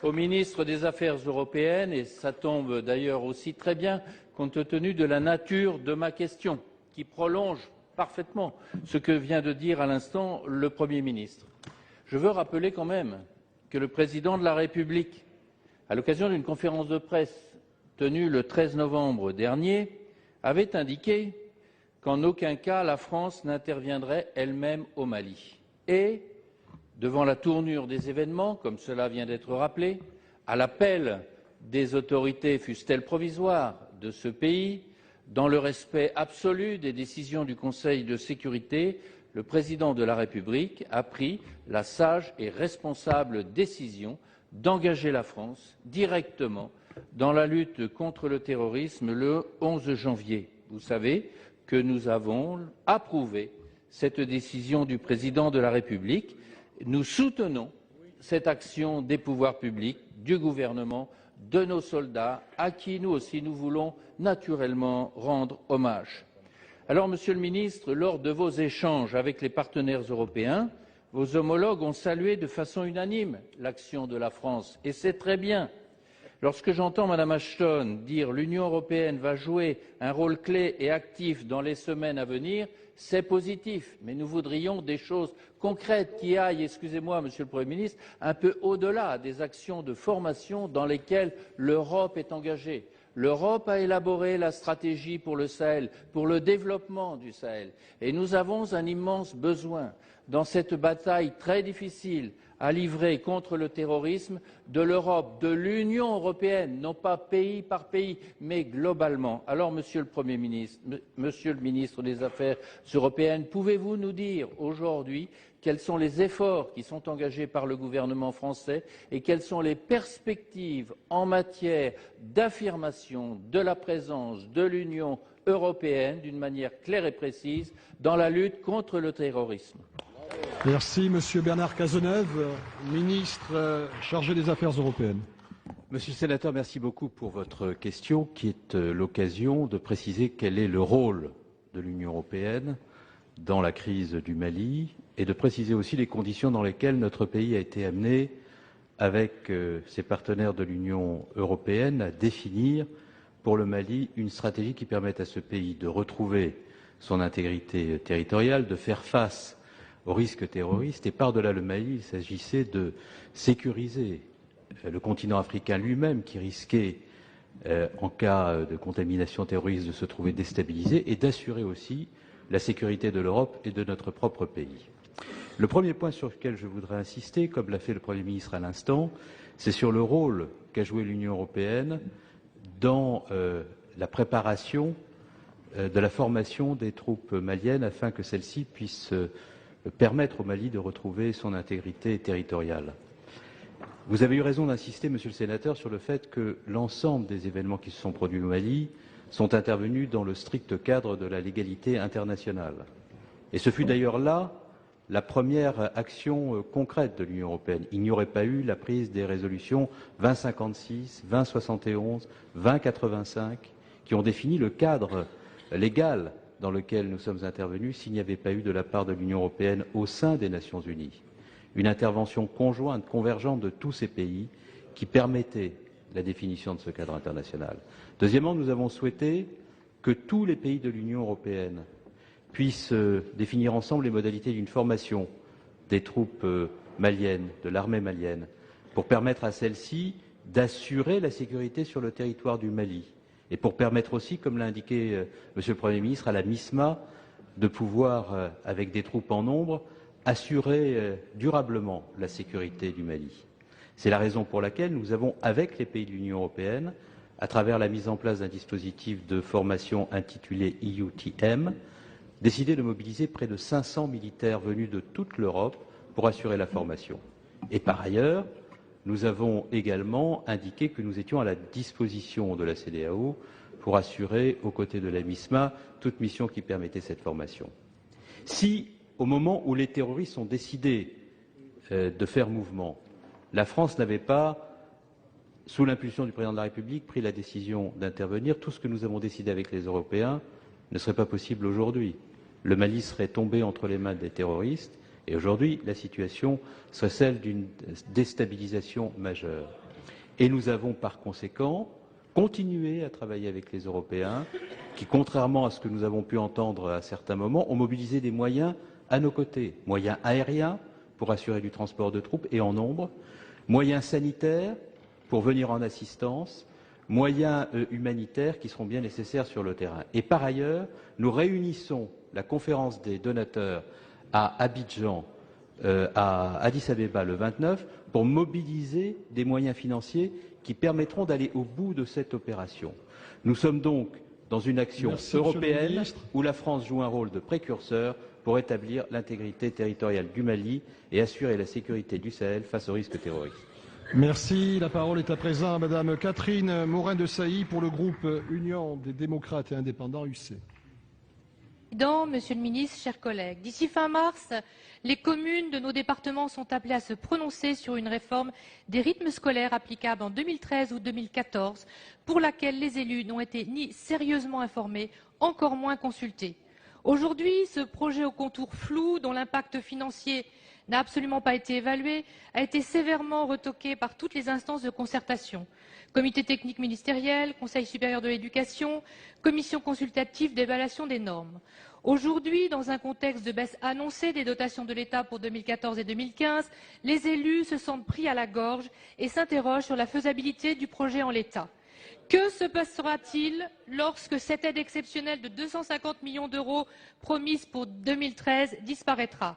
au ministre des Affaires européennes et ça tombe d'ailleurs aussi très bien compte tenu de la nature de ma question qui prolonge parfaitement ce que vient de dire à l'instant le Premier ministre. Je veux rappeler quand même que le Président de la République, à l'occasion d'une conférence de presse tenue le 13 novembre dernier, avait indiqué qu'en aucun cas la France n'interviendrait elle-même au Mali. Et, devant la tournure des événements, comme cela vient d'être rappelé, à l'appel des autorités, fussent-elles provisoires, de ce pays, dans le respect absolu des décisions du Conseil de sécurité, le Président de la République a pris la sage et responsable décision d'engager la France directement dans la lutte contre le terrorisme le 11 janvier. Vous savez que nous avons approuvé cette décision du Président de la République. Nous soutenons cette action des pouvoirs publics, du gouvernement, de nos soldats, à qui nous aussi nous voulons naturellement rendre hommage. Alors, Monsieur le Ministre, lors de vos échanges avec les partenaires européens, vos homologues ont salué de façon unanime l'action de la France, et c'est très bien. Lorsque j'entends Mme Ashton dire l'Union européenne va jouer un rôle clé et actif dans les semaines à venir, c'est positif, mais nous voudrions des choses concrètes qui aillent, excusez-moi, Monsieur le Premier ministre, un peu au-delà des actions de formation dans lesquelles l'Europe est engagée. L'Europe a élaboré la stratégie pour le Sahel, pour le développement du Sahel, et nous avons un immense besoin, dans cette bataille très difficile à livrer contre le terrorisme, de l'Europe, de l'Union européenne, non pas pays par pays, mais globalement. Alors, Monsieur le Premier ministre, Monsieur le ministre des Affaires européennes, pouvez-vous nous dire aujourd'hui quels sont les efforts qui sont engagés par le gouvernement français et quelles sont les perspectives en matière d'affirmation de la présence de l'Union européenne d'une manière claire et précise dans la lutte contre le terrorisme? Merci, Monsieur Bernard Cazeneuve, ministre chargé des Affaires européennes. Monsieur le sénateur, merci beaucoup pour votre question qui est l'occasion de préciser quel est le rôle de l'Union européenne dans la crise du Mali et de préciser aussi les conditions dans lesquelles notre pays a été amené, avec ses partenaires de l'Union européenne, à définir pour le Mali une stratégie qui permette à ce pays de retrouver son intégrité territoriale, de faire face aux risques terroristes. Et par-delà le Mali, il s'agissait de sécuriser le continent africain lui-même qui risquait, en cas de contamination terroriste, de se trouver déstabilisé et d'assurer aussi la sécurité de l'Europe et de notre propre pays. Le premier point sur lequel je voudrais insister, comme l'a fait le Premier ministre à l'instant, c'est sur le rôle qu'a joué l'Union européenne dans la préparation de la formation des troupes maliennes afin que celles-ci puissent permettre au Mali de retrouver son intégrité territoriale. Vous avez eu raison d'insister, Monsieur le sénateur, sur le fait que l'ensemble des événements qui se sont produits au Mali sont intervenus dans le strict cadre de la légalité internationale. Et ce fut d'ailleurs là la première action concrète de l'Union européenne. Il n'y aurait pas eu la prise des résolutions 2056, 2071, 2085, qui ont défini le cadre légal dans lequel nous sommes intervenus s'il n'y avait pas eu de la part de l'Union européenne au sein des Nations unies une intervention conjointe, convergente de tous ces pays qui permettait la définition de ce cadre international. Deuxièmement, nous avons souhaité que tous les pays de l'Union européenne puissent définir ensemble les modalités d'une formation des troupes maliennes, de l'armée malienne, pour permettre à celles-ci d'assurer la sécurité sur le territoire du Mali et pour permettre aussi, comme l'a indiqué Monsieur le Premier ministre, à la MISMA de pouvoir, avec des troupes en nombre, assurer durablement la sécurité du Mali. C'est la raison pour laquelle nous avons, avec les pays de l'Union européenne, à travers la mise en place d'un dispositif de formation intitulé EUTM, décidé de mobiliser près de 500 militaires venus de toute l'Europe pour assurer la formation. Et par ailleurs, nous avons également indiqué que nous étions à la disposition de la CEDEAO pour assurer, aux côtés de la MISMA, toute mission qui permettait cette formation. Si, au moment où les terroristes ont décidé de faire mouvement, la France n'avait pas, sous l'impulsion du Président de la République, pris la décision d'intervenir, tout ce que nous avons décidé avec les Européens ne serait pas possible aujourd'hui. Le Mali serait tombé entre les mains des terroristes et aujourd'hui, la situation serait celle d'une déstabilisation majeure. Et nous avons par conséquent continué à travailler avec les Européens qui, contrairement à ce que nous avons pu entendre à certains moments, ont mobilisé des moyens à nos côtés, moyens aériens pour assurer du transport de troupes et en nombre, moyens sanitaires pour venir en assistance, moyens humanitaires qui seront bien nécessaires sur le terrain. Et par ailleurs, nous réunissons la conférence des donateurs à Abidjan, à Addis Abeba le 29, pour mobiliser des moyens financiers qui permettront d'aller au bout de cette opération. Nous sommes donc dans une action européenne où la France joue un rôle de précurseur pour établir l'intégrité territoriale du Mali et assurer la sécurité du Sahel face aux risques terroristes. Merci. La parole est à présent à Madame Catherine Morin-Desailly pour le groupe Union des démocrates et indépendants UC. Monsieur le ministre, chers collègues, d'ici fin mars, les communes de nos départements sont appelées à se prononcer sur une réforme des rythmes scolaires applicables en 2013 ou 2014, pour laquelle les élus n'ont été ni sérieusement informés, encore moins consultés. Aujourd'hui, ce projet aux contours flous, dont l'impact financier n'a absolument pas été évalué, a été sévèrement retoqué par toutes les instances de concertation. Comité technique ministériel, Conseil supérieur de l'éducation, commission consultative d'évaluation des normes. Aujourd'hui, dans un contexte de baisse annoncée des dotations de l'État pour 2014 et 2015, les élus se sentent pris à la gorge et s'interrogent sur la faisabilité du projet en l'état. Que se passera-t-il lorsque cette aide exceptionnelle de 250 millions d'euros promise pour 2013 disparaîtra ?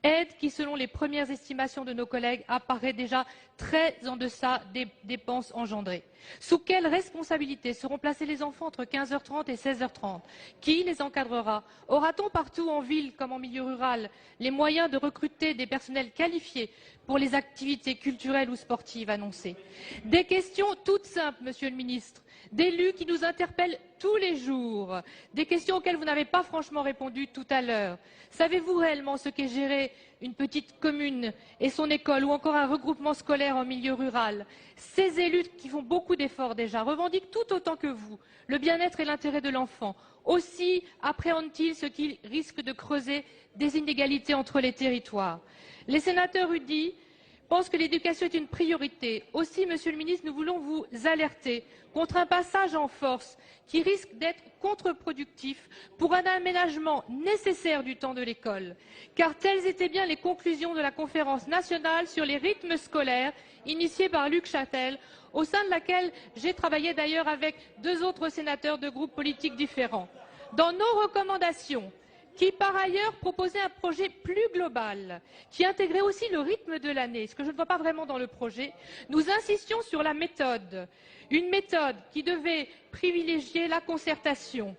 Aide qui, selon les premières estimations de nos collègues, apparaît déjà très en deçà des dépenses engendrées. Sous quelle responsabilité seront placés les enfants entre 15h30 et 16h30 ? Qui les encadrera ? Aura-t-on partout en ville comme en milieu rural les moyens de recruter des personnels qualifiés pour les activités culturelles ou sportives annoncées ? Des questions toutes simples, Monsieur le Ministre, d'élus qui nous interpellent tous les jours, des questions auxquelles vous n'avez pas franchement répondu tout à l'heure. Savez-vous réellement ce qu'est gérer une petite commune et son école ou encore un regroupement scolaire en milieu rural? Ces élus qui font beaucoup d'efforts déjà revendiquent tout autant que vous le bien-être et l'intérêt de l'enfant. Aussi appréhendent-ils ce qui risque de creuser des inégalités entre les territoires. Les sénateurs UDI pensent que l'éducation est une priorité. Aussi, Monsieur le Ministre, nous voulons vous alerter contre un passage en force qui risque d'être contre-productif pour un aménagement nécessaire du temps de l'école. Car telles étaient bien les conclusions de la conférence nationale sur les rythmes scolaires initiée par Luc Châtel, au sein de laquelle j'ai travaillé d'ailleurs avec 2 autres sénateurs de groupes politiques différents. Dans nos recommandations, qui par ailleurs proposait un projet plus global, qui intégrait aussi le rythme de l'année, ce que je ne vois pas vraiment dans le projet, nous insistions sur la méthode, une méthode qui devait privilégier la concertation.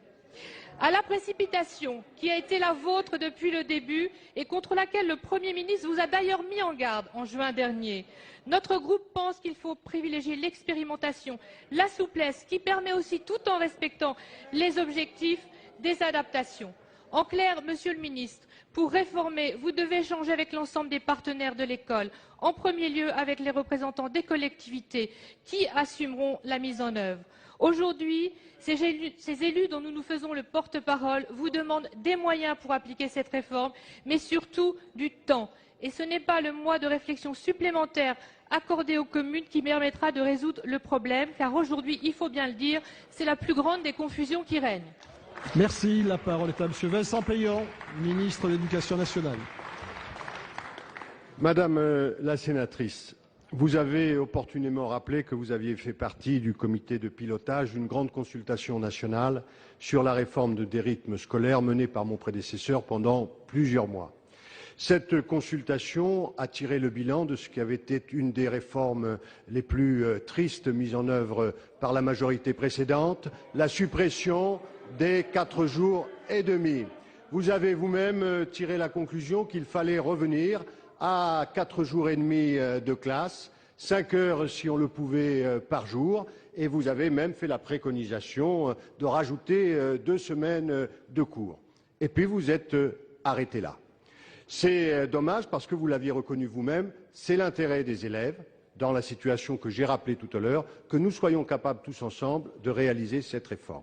À la précipitation qui a été la vôtre depuis le début et contre laquelle le Premier ministre vous a d'ailleurs mis en garde en juin dernier, notre groupe pense qu'il faut privilégier l'expérimentation, la souplesse qui permet aussi, tout en respectant les objectifs, des adaptations. En clair, Monsieur le Ministre, pour réformer, vous devez échanger avec l'ensemble des partenaires de l'école, en premier lieu avec les représentants des collectivités qui assumeront la mise en œuvre. Aujourd'hui, ces élus dont nous nous faisons le porte-parole vous demandent des moyens pour appliquer cette réforme, mais surtout du temps. Et ce n'est pas le mois de réflexion supplémentaire accordé aux communes qui permettra de résoudre le problème, car aujourd'hui, il faut bien le dire, c'est la plus grande des confusions qui règnent. Merci. La parole est à M. Vincent Peillon, ministre de l'Éducation nationale. Madame la sénatrice, vous avez opportunément rappelé que vous aviez fait partie du comité de pilotage d'une grande consultation nationale sur la réforme des rythmes scolaires menée par mon prédécesseur pendant plusieurs mois. Cette consultation a tiré le bilan de ce qui avait été une des réformes les plus tristes mises en œuvre par la majorité précédente, la suppression des 4 jours et demi. Vous avez vous-même tiré la conclusion qu'il fallait revenir à 4 jours et demi de classe, 5 heures si on le pouvait par jour, et vous avez même fait la préconisation de rajouter 2 semaines de cours. Et puis vous êtes arrêté là. C'est dommage parce que vous l'aviez reconnu vous-même, c'est l'intérêt des élèves, dans la situation que j'ai rappelée tout à l'heure, que nous soyons capables tous ensemble de réaliser cette réforme.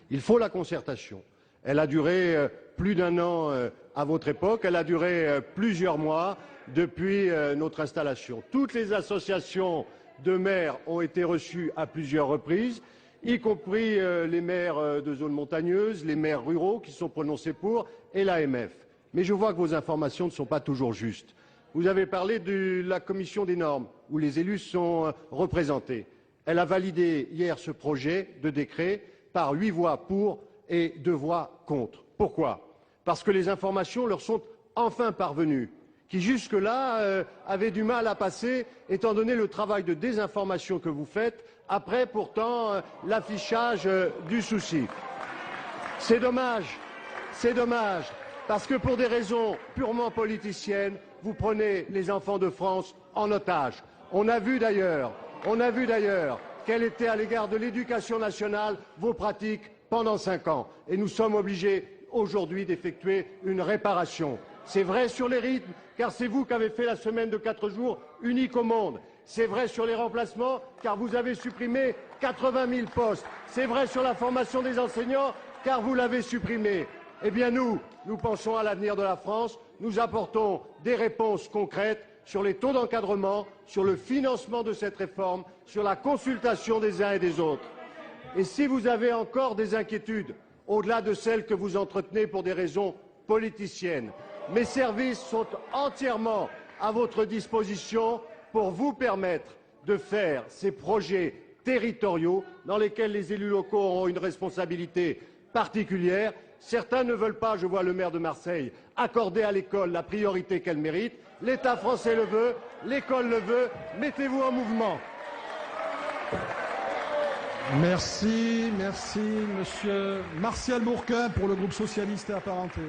Il faut la concertation. Elle a duré plus d'1 an à votre époque, elle a duré plusieurs mois depuis notre installation. Toutes les associations de maires ont été reçues à plusieurs reprises, y compris les maires de zones montagneuses, les maires ruraux qui sont prononcés pour, et l'AMF. Mais je vois que vos informations ne sont pas toujours justes. Vous avez parlé de la commission des normes, où les élus sont représentés. Elle a validé hier ce projet de décret par 8 voix pour et 2 voix contre. Pourquoi? Parce que les informations leur sont enfin parvenues, qui jusque-là avaient du mal à passer, étant donné le travail de désinformation que vous faites, après pourtant l'affichage du souci. C'est dommage, parce que pour des raisons purement politiciennes, vous prenez les enfants de France en otage. On a vu d'ailleurs quelles étaient à l'égard de l'éducation nationale vos pratiques pendant 5 ans. Et nous sommes obligés aujourd'hui d'effectuer une réparation. C'est vrai sur les rythmes, car c'est vous qui avez fait la semaine de 4 jours unique au monde. C'est vrai sur les remplacements, car vous avez supprimé 80 000 postes. C'est vrai sur la formation des enseignants, car vous l'avez supprimé. Eh bien nous pensons à l'avenir de la France, nous apportons des réponses concrètes sur les taux d'encadrement, sur le financement de cette réforme, sur la consultation des uns et des autres. Et si vous avez encore des inquiétudes, au-delà de celles que vous entretenez pour des raisons politiciennes, mes services sont entièrement à votre disposition pour vous permettre de faire ces projets territoriaux dans lesquels les élus locaux auront une responsabilité particulière. Certains ne veulent pas, je vois le maire de Marseille, accorder à l'école la priorité qu'elle mérite. L'État français le veut, l'école le veut, mettez-vous en mouvement. Merci, monsieur Martial Bourquin pour le groupe socialiste et apparenté.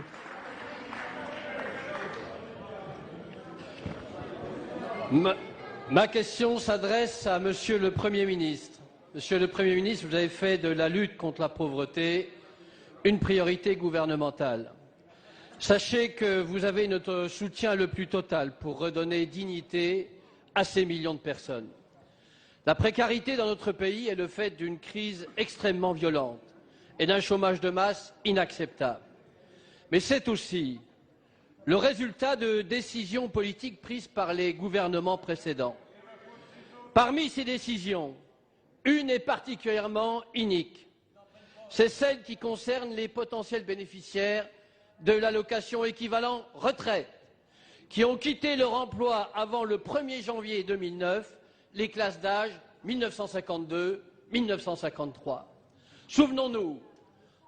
Ma question s'adresse à Monsieur le Premier ministre. Monsieur le Premier ministre, vous avez fait de la lutte contre la pauvreté une priorité gouvernementale. Sachez que vous avez notre soutien le plus total pour redonner dignité à ces millions de personnes. La précarité dans notre pays est le fait d'une crise extrêmement violente et d'un chômage de masse inacceptable. Mais c'est aussi le résultat de décisions politiques prises par les gouvernements précédents. Parmi ces décisions, une est particulièrement inique. C'est celle qui concerne les potentiels bénéficiaires de l'allocation équivalent retraite, qui ont quitté leur emploi avant le 1er janvier 2009, les classes d'âge 1952-1953. Souvenons-nous,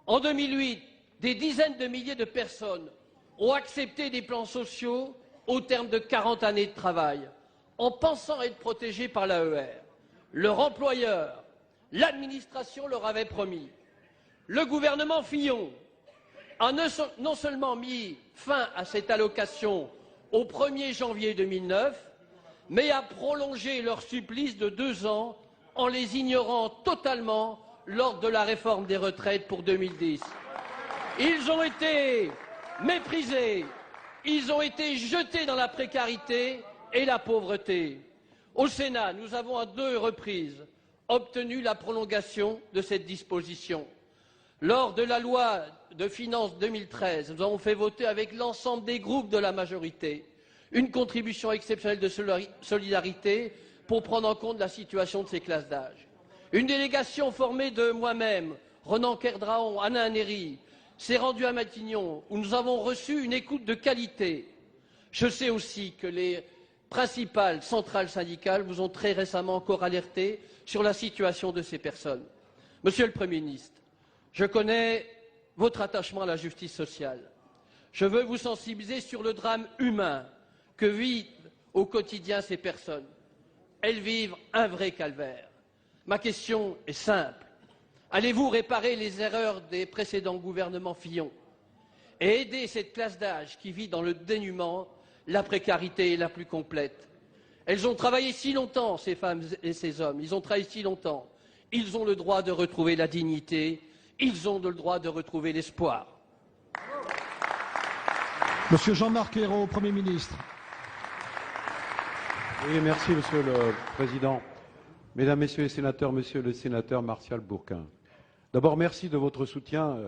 en 2008, des dizaines de milliers de personnes ont accepté des plans sociaux au terme de 40 années de travail, en pensant être protégés par l'AER. Leur employeur, l'administration leur avait promis. Le gouvernement Fillon a non seulement mis fin à cette allocation au 1er janvier 2009, mais a prolongé leur supplice de 2 ans en les ignorant totalement lors de la réforme des retraites pour 2010. Ils ont été méprisés, ils ont été jetés dans la précarité et la pauvreté. Au Sénat, nous avons à 2 reprises obtenu la prolongation de cette disposition. Lors de la loi de finances 2013, nous avons fait voter avec l'ensemble des groupes de la majorité une contribution exceptionnelle de solidarité pour prendre en compte la situation de ces classes d'âge. Une délégation formée de moi-même, Ronan Kerdraon, Anna Néry, s'est rendue à Matignon où nous avons reçu une écoute de qualité. Je sais aussi que les principales centrales syndicales vous ont très récemment encore alerté sur la situation de ces personnes. Monsieur le Premier ministre, je connais votre attachement à la justice sociale. Je veux vous sensibiliser sur le drame humain que vivent au quotidien ces personnes. Elles vivent un vrai calvaire. Ma question est simple. Allez-vous réparer les erreurs des précédents gouvernements Fillon et aider cette classe d'âge qui vit dans le dénuement, la précarité la plus complète? Elles ont travaillé si longtemps, ces femmes et ces hommes. Ils ont travaillé si longtemps. Ils ont le droit de retrouver la dignité. Ils ont le droit de retrouver l'espoir. Monsieur Jean-Marc Ayrault, Premier ministre. Oui, merci, Monsieur le Président. Mesdames, Messieurs les sénateurs, Monsieur le sénateur Martial Bourquin. D'abord, merci de votre soutien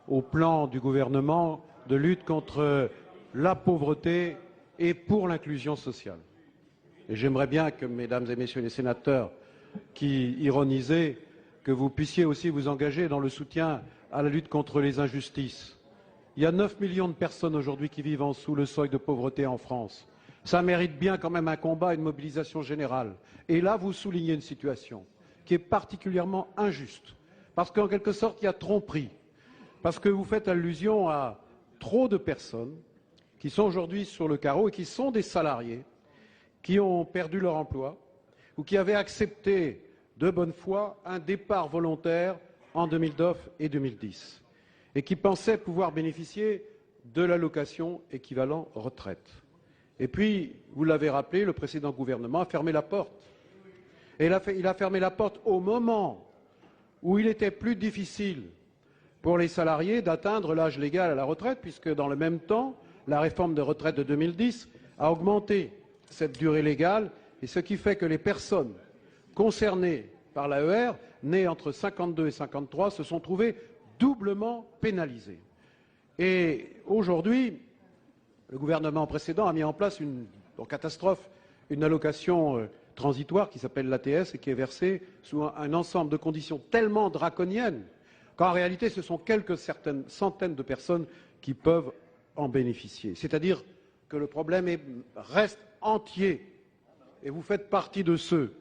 au plan du gouvernement de lutte contre la pauvreté et pour l'inclusion sociale. Et j'aimerais bien que, Mesdames et Messieurs les sénateurs, qui ironisaient, que vous puissiez aussi vous engager dans le soutien à la lutte contre les injustices. Il y a 9 millions de personnes aujourd'hui qui vivent en dessous le seuil de pauvreté en France. Ça mérite bien quand même un combat, une mobilisation générale. Et là, vous soulignez une situation qui est particulièrement injuste, parce qu'en quelque sorte, il y a tromperie, parce que vous faites allusion à trop de personnes qui sont aujourd'hui sur le carreau et qui sont des salariés, qui ont perdu leur emploi ou qui avaient accepté de bonne foi un départ volontaire en 2009 et 2010 et qui pensaient pouvoir bénéficier de l'allocation équivalent retraite. Et puis, vous l'avez rappelé, le précédent gouvernement a fermé la porte. Et il a fermé la porte au moment où il était plus difficile pour les salariés d'atteindre l'âge légal à la retraite, puisque dans le même temps, la réforme de retraite de 2010 a augmenté cette durée légale, et ce qui fait que les personnes concernées par l'AER, nées entre 52 et 53, se sont trouvées doublement pénalisées. Et aujourd'hui, le gouvernement précédent a mis en place en catastrophe une allocation transitoire qui s'appelle l'ATS et qui est versée sous un ensemble de conditions tellement draconiennes qu'en réalité ce sont certaines centaines de personnes qui peuvent en bénéficier. C'est-à-dire que le problème reste entier. Et vous faites partie de ceux,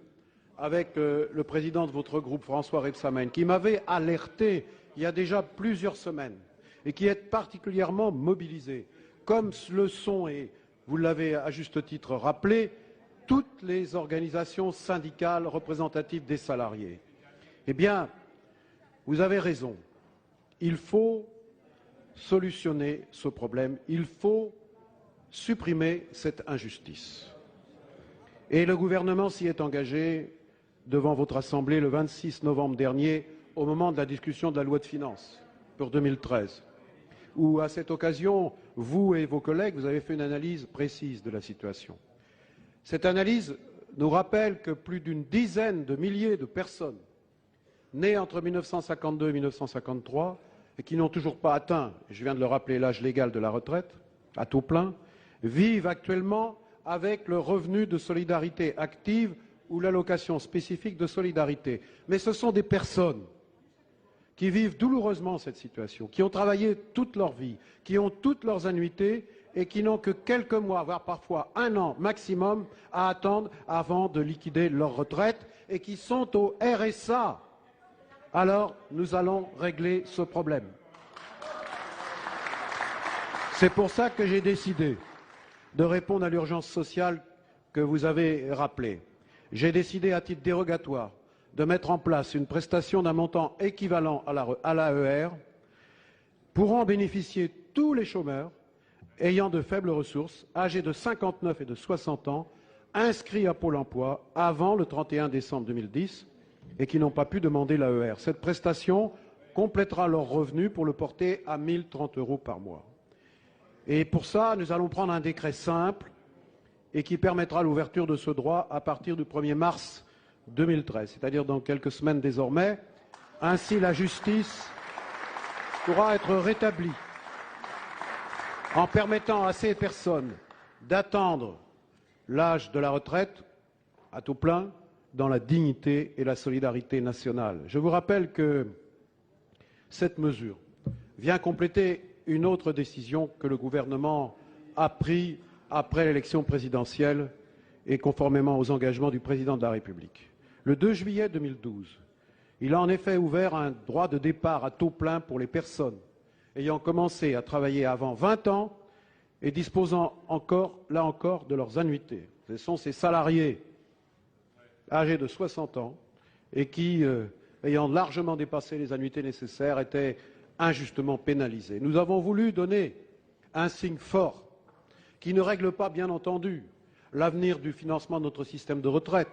avec le président de votre groupe, François Rebsamen, qui m'avait alerté il y a déjà plusieurs semaines et qui est particulièrement mobilisé, comme le sont, et vous l'avez à juste titre rappelé, toutes les organisations syndicales représentatives des salariés. Eh bien, vous avez raison. Il faut solutionner ce problème. Il faut supprimer cette injustice. Et le gouvernement s'y est engagé devant votre Assemblée le 26 novembre dernier, au moment de la discussion de la loi de finances pour 2013, où, à cette occasion, vous et vos collègues, vous avez fait une analyse précise de la situation. Cette analyse nous rappelle que plus d'une dizaine de milliers de personnes nées entre 1952 et 1953 et qui n'ont toujours pas atteint, je viens de le rappeler, l'âge légal de la retraite, à taux plein, vivent actuellement avec le revenu de solidarité active ou l'allocation spécifique de solidarité. Mais ce sont des personnes qui vivent douloureusement cette situation, qui ont travaillé toute leur vie, qui ont toutes leurs annuités et qui n'ont que quelques mois, voire parfois un an maximum, à attendre avant de liquider leur retraite et qui sont au RSA. Alors, nous allons régler ce problème. C'est pour ça que j'ai décidé de répondre à l'urgence sociale que vous avez rappelée. J'ai décidé, à titre dérogatoire, de mettre en place une prestation d'un montant équivalent à l'AER. Pourront en bénéficier tous les chômeurs ayant de faibles ressources, âgés de 59 et de 60 ans, inscrits à Pôle emploi avant le 31 décembre 2010 et qui n'ont pas pu demander l'AER. Cette prestation complétera leur revenu pour le porter à 1 030 € par mois. Et pour ça, nous allons prendre un décret simple et qui permettra l'ouverture de ce droit à partir du 1er mars 2013, c'est-à-dire dans quelques semaines désormais. Ainsi, la justice pourra être rétablie en permettant à ces personnes d'attendre l'âge de la retraite à taux plein dans la dignité et la solidarité nationale. Je vous rappelle que cette mesure vient compléter une autre décision que le gouvernement a prise après l'élection présidentielle et conformément aux engagements du président de la République. Le 2 juillet 2012, il a en effet ouvert un droit de départ à taux plein pour les personnes ayant commencé à travailler avant 20 ans et disposant là encore de leurs annuités. Ce sont ces salariés âgés de 60 ans et qui, ayant largement dépassé les annuités nécessaires, étaient injustement pénalisés. Nous avons voulu donner un signe fort qui ne règle pas, bien entendu, l'avenir du financement de notre système de retraite,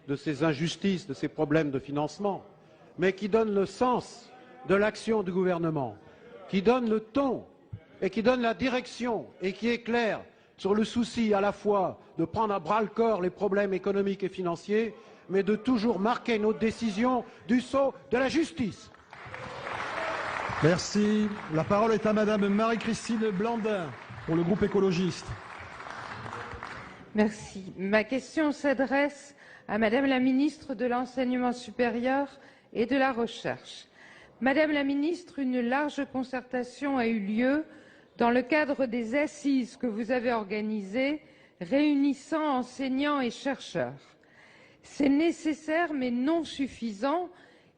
de ces injustices, de ces problèmes de financement, mais qui donne le sens de l'action du gouvernement, qui donne le ton et qui donne la direction et qui est clair sur le souci à la fois de prendre à bras-le-corps les problèmes économiques et financiers, mais de toujours marquer nos décisions du sceau de la justice. Merci. La parole est à Madame Marie-Christine Blandin pour le groupe écologiste. Merci. Ma question s'adresse à Madame la ministre de l'Enseignement supérieur et de la Recherche. Madame la ministre, une large concertation a eu lieu dans le cadre des assises que vous avez organisées, réunissant enseignants et chercheurs. C'est nécessaire mais non suffisant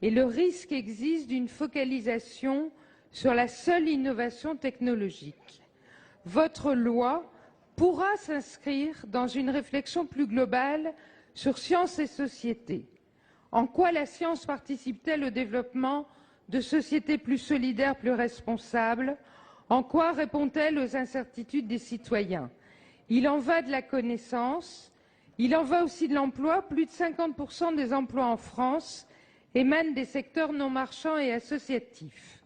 et le risque existe d'une focalisation sur la seule innovation technologique. Votre loi pourra s'inscrire dans une réflexion plus globale sur sciences et société. En quoi la science participe-t-elle au développement de sociétés plus solidaires, plus responsables? En quoi répond-elle aux incertitudes des citoyens? Il en va de la connaissance, il en va aussi de l'emploi. Plus de 50% des emplois en France émanent des secteurs non marchands et associatifs.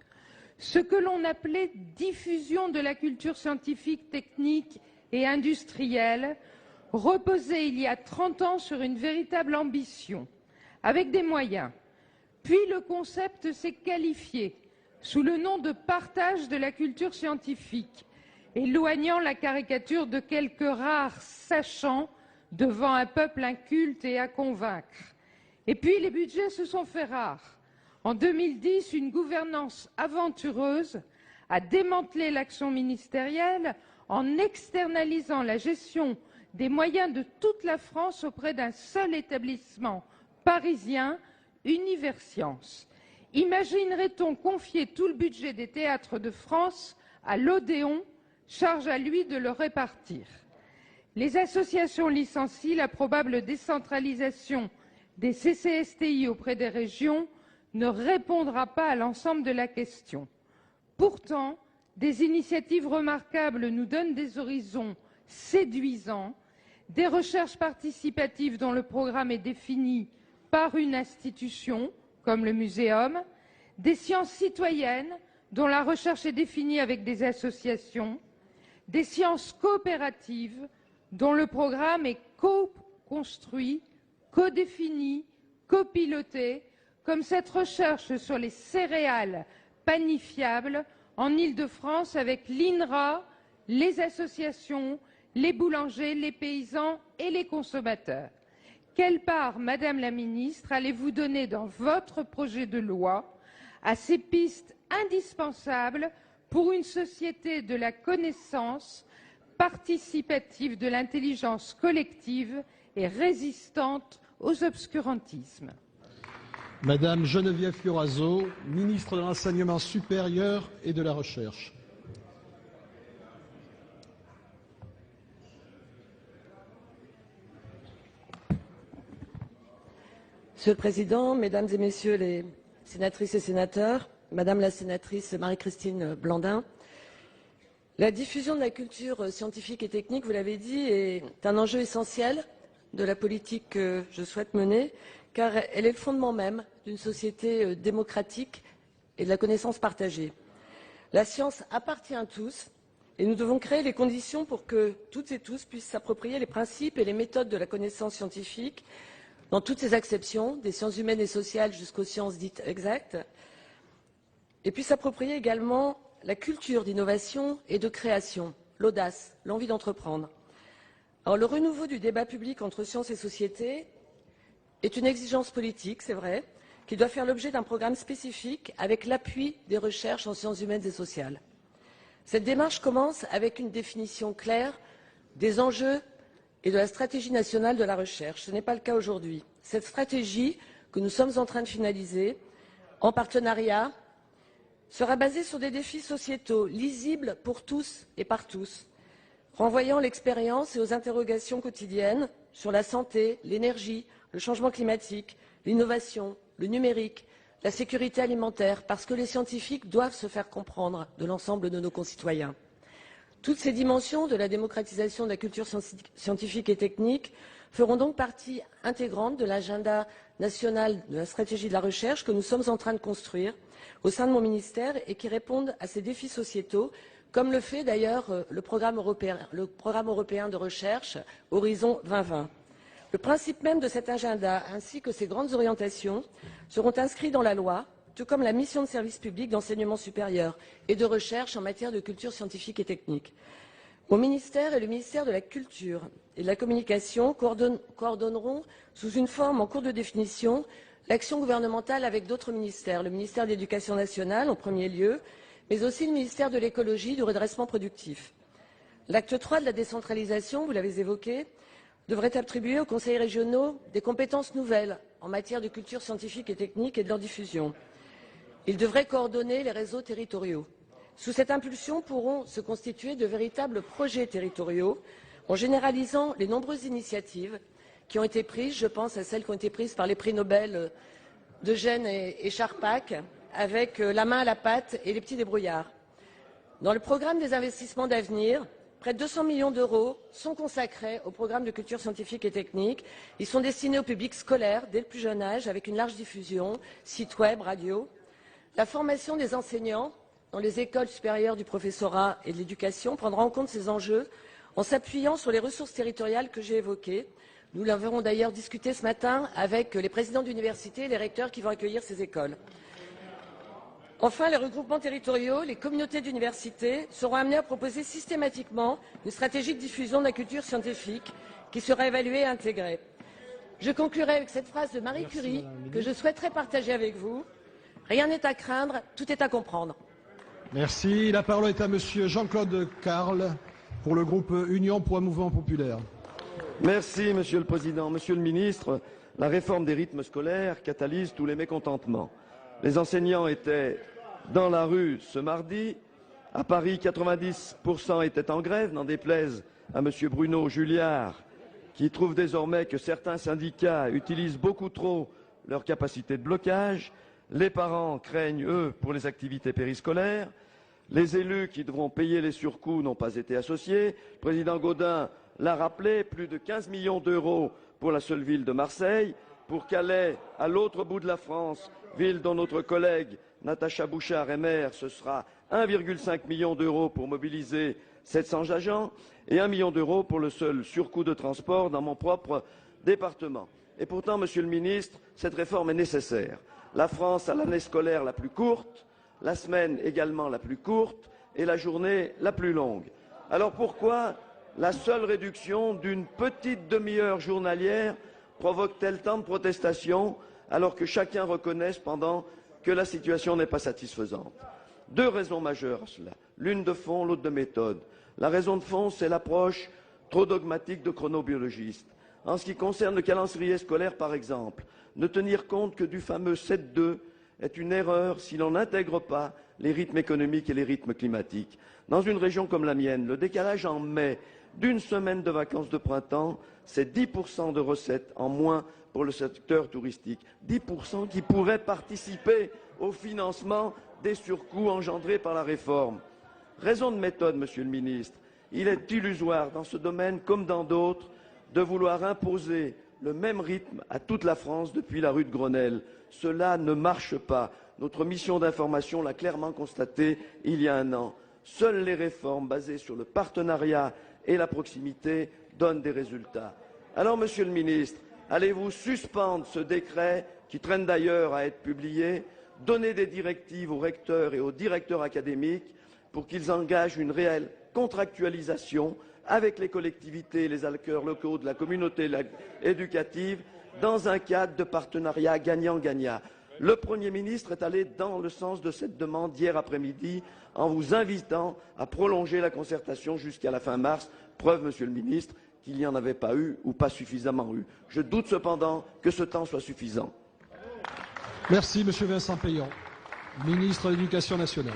Ce que l'on appelait diffusion de la culture scientifique, technique et industrielle reposait il y a 30 ans sur une véritable ambition, avec des moyens. Puis le concept s'est qualifié sous le nom de partage de la culture scientifique, éloignant la caricature de quelques rares sachants devant un peuple inculte et à convaincre. Et puis les budgets se sont fait rares. En 2010, une gouvernance aventureuse a démantelé l'action ministérielle en externalisant la gestion des moyens de toute la France auprès d'un seul établissement parisien, Universcience. Imaginerait-on confier tout le budget des théâtres de France à l'Odéon, charge à lui de le répartir? Les associations licencient, la probable décentralisation des CCSTI auprès des régions ne répondra pas à l'ensemble de la question. Pourtant, des initiatives remarquables nous donnent des horizons séduisants, des recherches participatives dont le programme est défini par une institution, comme le Muséum, des sciences citoyennes dont la recherche est définie avec des associations, des sciences coopératives dont le programme est co-construit, co-défini, copiloté, comme cette recherche sur les céréales panifiables en Île-de-France avec l'INRA, les associations, les boulangers, les paysans et les consommateurs. Quelle part, Madame la Ministre, allez-vous donner dans votre projet de loi à ces pistes indispensables pour une société de la connaissance, participative de l'intelligence collective et résistante aux obscurantismes? Madame Geneviève Fioraso, ministre de l'Enseignement supérieur et de la Recherche. Monsieur le Président, Mesdames et Messieurs les sénatrices et sénateurs, Madame la sénatrice Marie-Christine Blandin, la diffusion de la culture scientifique et technique, vous l'avez dit, est un enjeu essentiel de la politique que je souhaite mener, car elle est le fondement même d'une société démocratique et de la connaissance partagée. La science appartient à tous et nous devons créer les conditions pour que toutes et tous puissent s'approprier les principes et les méthodes de la connaissance scientifique dans toutes ses acceptions, des sciences humaines et sociales jusqu'aux sciences dites exactes, et puis s'approprier également la culture d'innovation et de création, l'audace, l'envie d'entreprendre. Alors, le renouveau du débat public entre sciences et société est une exigence politique, c'est vrai, qui doit faire l'objet d'un programme spécifique avec l'appui des recherches en sciences humaines et sociales. Cette démarche commence avec une définition claire des enjeux et de la stratégie nationale de la recherche. Ce n'est pas le cas aujourd'hui. Cette stratégie que nous sommes en train de finaliser, en partenariat, sera basée sur des défis sociétaux lisibles pour tous et par tous, renvoyant l'expérience et aux interrogations quotidiennes sur la santé, l'énergie, le changement climatique, l'innovation, le numérique, la sécurité alimentaire, parce que les scientifiques doivent se faire comprendre de l'ensemble de nos concitoyens. Toutes ces dimensions de la démocratisation de la culture scientifique et technique feront donc partie intégrante de l'agenda national de la stratégie de la recherche que nous sommes en train de construire au sein de mon ministère et qui répondent à ces défis sociétaux, comme le fait d'ailleurs le programme européen de recherche Horizon 2020. Le principe même de cet agenda ainsi que ses grandes orientations seront inscrits dans la loi, tout comme la mission de service public d'enseignement supérieur et de recherche en matière de culture scientifique et technique. Mon ministère et le ministère de la Culture et de la Communication coordonneront sous une forme en cours de définition l'action gouvernementale avec d'autres ministères, le ministère de l'Éducation nationale en premier lieu, mais aussi le ministère de l'Écologie et du redressement productif. L'acte 3 de la décentralisation, vous l'avez évoqué, devrait attribuer aux conseils régionaux des compétences nouvelles en matière de culture scientifique et technique et de leur diffusion. Il devrait coordonner les réseaux territoriaux. Sous cette impulsion pourront se constituer de véritables projets territoriaux en généralisant les nombreuses initiatives qui ont été prises, je pense à celles qui ont été prises par les prix Nobel d'Eugène et Charpak, avec la main à la pâte et les petits débrouillards. Dans le programme des investissements d'avenir, près de 200 millions d'euros sont consacrés au programme de culture scientifique et technique. Ils sont destinés au public scolaire dès le plus jeune âge, avec une large diffusion, site web, radio. La formation des enseignants dans les écoles supérieures du professorat et de l'éducation prendra en compte ces enjeux en s'appuyant sur les ressources territoriales que j'ai évoquées. Nous l'avons d'ailleurs discuté ce matin avec les présidents d'université et les recteurs qui vont accueillir ces écoles. Enfin, les regroupements territoriaux, les communautés d'université seront amenés à proposer systématiquement une stratégie de diffusion de la culture scientifique qui sera évaluée et intégrée. Je conclurai avec cette phrase de Marie Curie que je souhaiterais partager avec vous. Rien n'est à craindre, tout est à comprendre. Merci. La parole est à Monsieur Jean-Claude Carle pour le groupe Union pour un mouvement populaire. Merci, Monsieur le Président. Monsieur le Ministre, la réforme des rythmes scolaires catalyse tous les mécontentements. Les enseignants étaient dans la rue ce mardi. À Paris, 90% étaient en grève, n'en déplaise à M. Bruno Julliard, qui trouve désormais que certains syndicats utilisent beaucoup trop leur capacité de blocage. Les parents craignent, eux, pour les activités périscolaires. Les élus qui devront payer les surcoûts n'ont pas été associés. Le président Gaudin l'a rappelé, plus de 15 millions d'euros pour la seule ville de Marseille. Pour Calais, à l'autre bout de la France, ville dont notre collègue Natacha Bouchard est maire, ce sera 1,5 million d'euros pour mobiliser 700 agents et 1 million d'euros pour le seul surcoût de transport dans mon propre département. Et pourtant, Monsieur le Ministre, cette réforme est nécessaire. La France a l'année scolaire la plus courte, la semaine également la plus courte et la journée la plus longue. Alors pourquoi la seule réduction d'une petite demi-heure journalière provoque-t-elle tant de protestations alors que chacun reconnaît cependant que la situation n'est pas satisfaisante? Deux raisons majeures à cela, l'une de fond, l'autre de méthode. La raison de fond, c'est l'approche trop dogmatique de chronobiologistes. En ce qui concerne le calendrier scolaire, par exemple, ne tenir compte que du fameux 7-2 est une erreur si l'on n'intègre pas les rythmes économiques et les rythmes climatiques. Dans une région comme la mienne, le décalage en mai d'une semaine de vacances de printemps, c'est 10% de recettes en moins pour le secteur touristique. 10% qui pourraient participer au financement des surcoûts engendrés par la réforme. Raison de méthode, Monsieur le Ministre. Il est illusoire dans ce domaine comme dans d'autres de vouloir imposer le même rythme à toute la France depuis la rue de Grenelle. Cela ne marche pas. Notre mission d'information l'a clairement constaté il y a un an. Seules les réformes basées sur le partenariat et la proximité donnent des résultats. Alors, Monsieur le Ministre, allez-vous suspendre ce décret qui traîne d'ailleurs à être publié, donner des directives aux recteurs et aux directeurs académiques pour qu'ils engagent une réelle contractualisation avec les collectivités et les acteurs locaux de la communauté éducative dans un cadre de partenariat gagnant-gagnant. Le Premier ministre est allé dans le sens de cette demande hier après-midi en vous invitant à prolonger la concertation jusqu'à la fin mars. Preuve, Monsieur le Ministre, qu'il n'y en avait pas eu ou pas suffisamment eu. Je doute cependant que ce temps soit suffisant. Merci, Monsieur Vincent Payon, ministre de l'Éducation nationale.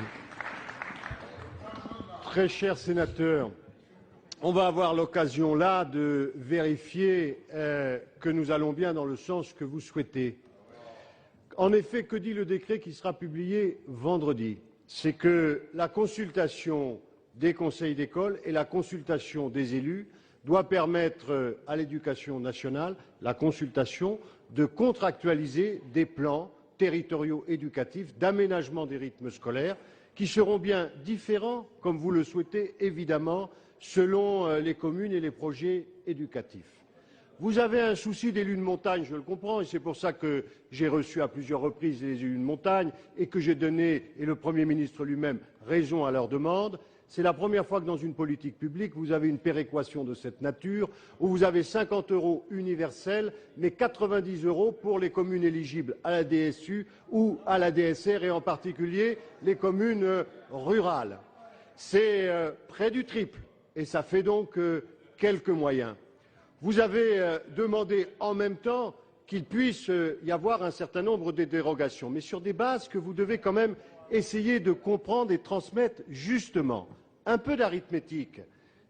Très cher sénateur, on va avoir l'occasion là de vérifier que nous allons bien dans le sens que vous souhaitez. En effet, que dit le décret qui sera publié vendredi? C'est que la consultation des conseils d'école et la consultation des élus doit permettre à l'éducation nationale, la consultation, de contractualiser des plans territoriaux éducatifs d'aménagement des rythmes scolaires qui seront bien différents, comme vous le souhaitez évidemment, selon les communes et les projets éducatifs. Vous avez un souci d'élus de montagne, je le comprends, et c'est pour ça que j'ai reçu à plusieurs reprises les élus de montagne et que j'ai donné, et le Premier ministre lui-même, raison à leur demande. C'est la première fois que dans une politique publique, vous avez une péréquation de cette nature, où vous avez 50 € universels, mais 90 € pour les communes éligibles à la DSU ou à la DSR, et en particulier les communes rurales. C'est près du triple, et ça fait donc quelques moyens. Vous avez demandé en même temps qu'il puisse y avoir un certain nombre de dérogations, mais sur des bases que vous devez quand même essayer de comprendre et transmettre justement. Un peu d'arithmétique.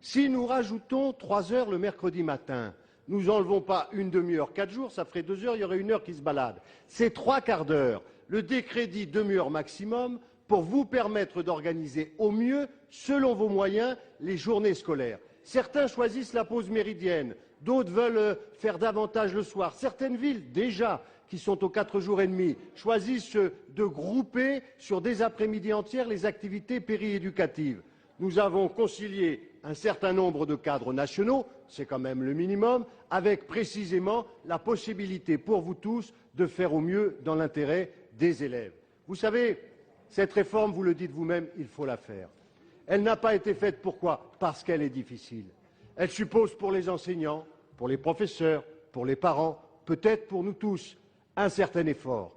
Si nous rajoutons 3 heures le mercredi matin, nous n'enlevons pas une demi-heure, 4 jours, ça ferait 2 heures, il y aurait 1 heure qui se balade. C'est 3/4 d'heure. Le décret dit demi-heure maximum pour vous permettre d'organiser au mieux, selon vos moyens, les journées scolaires. Certains choisissent la pause méridienne, d'autres veulent faire davantage le soir. Certaines villes, déjà, qui sont aux 4 jours et demi, choisissent de grouper sur des après-midi entières les activités périéducatives. Nous avons concilié un certain nombre de cadres nationaux, c'est quand même le minimum, avec précisément la possibilité pour vous tous de faire au mieux dans l'intérêt des élèves. Vous savez, Cette réforme, vous le dites vous-même, il faut la faire. Elle n'a pas été faite pourquoi? Parce qu'elle est difficile. Elle suppose pour les enseignants, pour les professeurs, pour les parents, peut-être pour nous tous, un certain effort.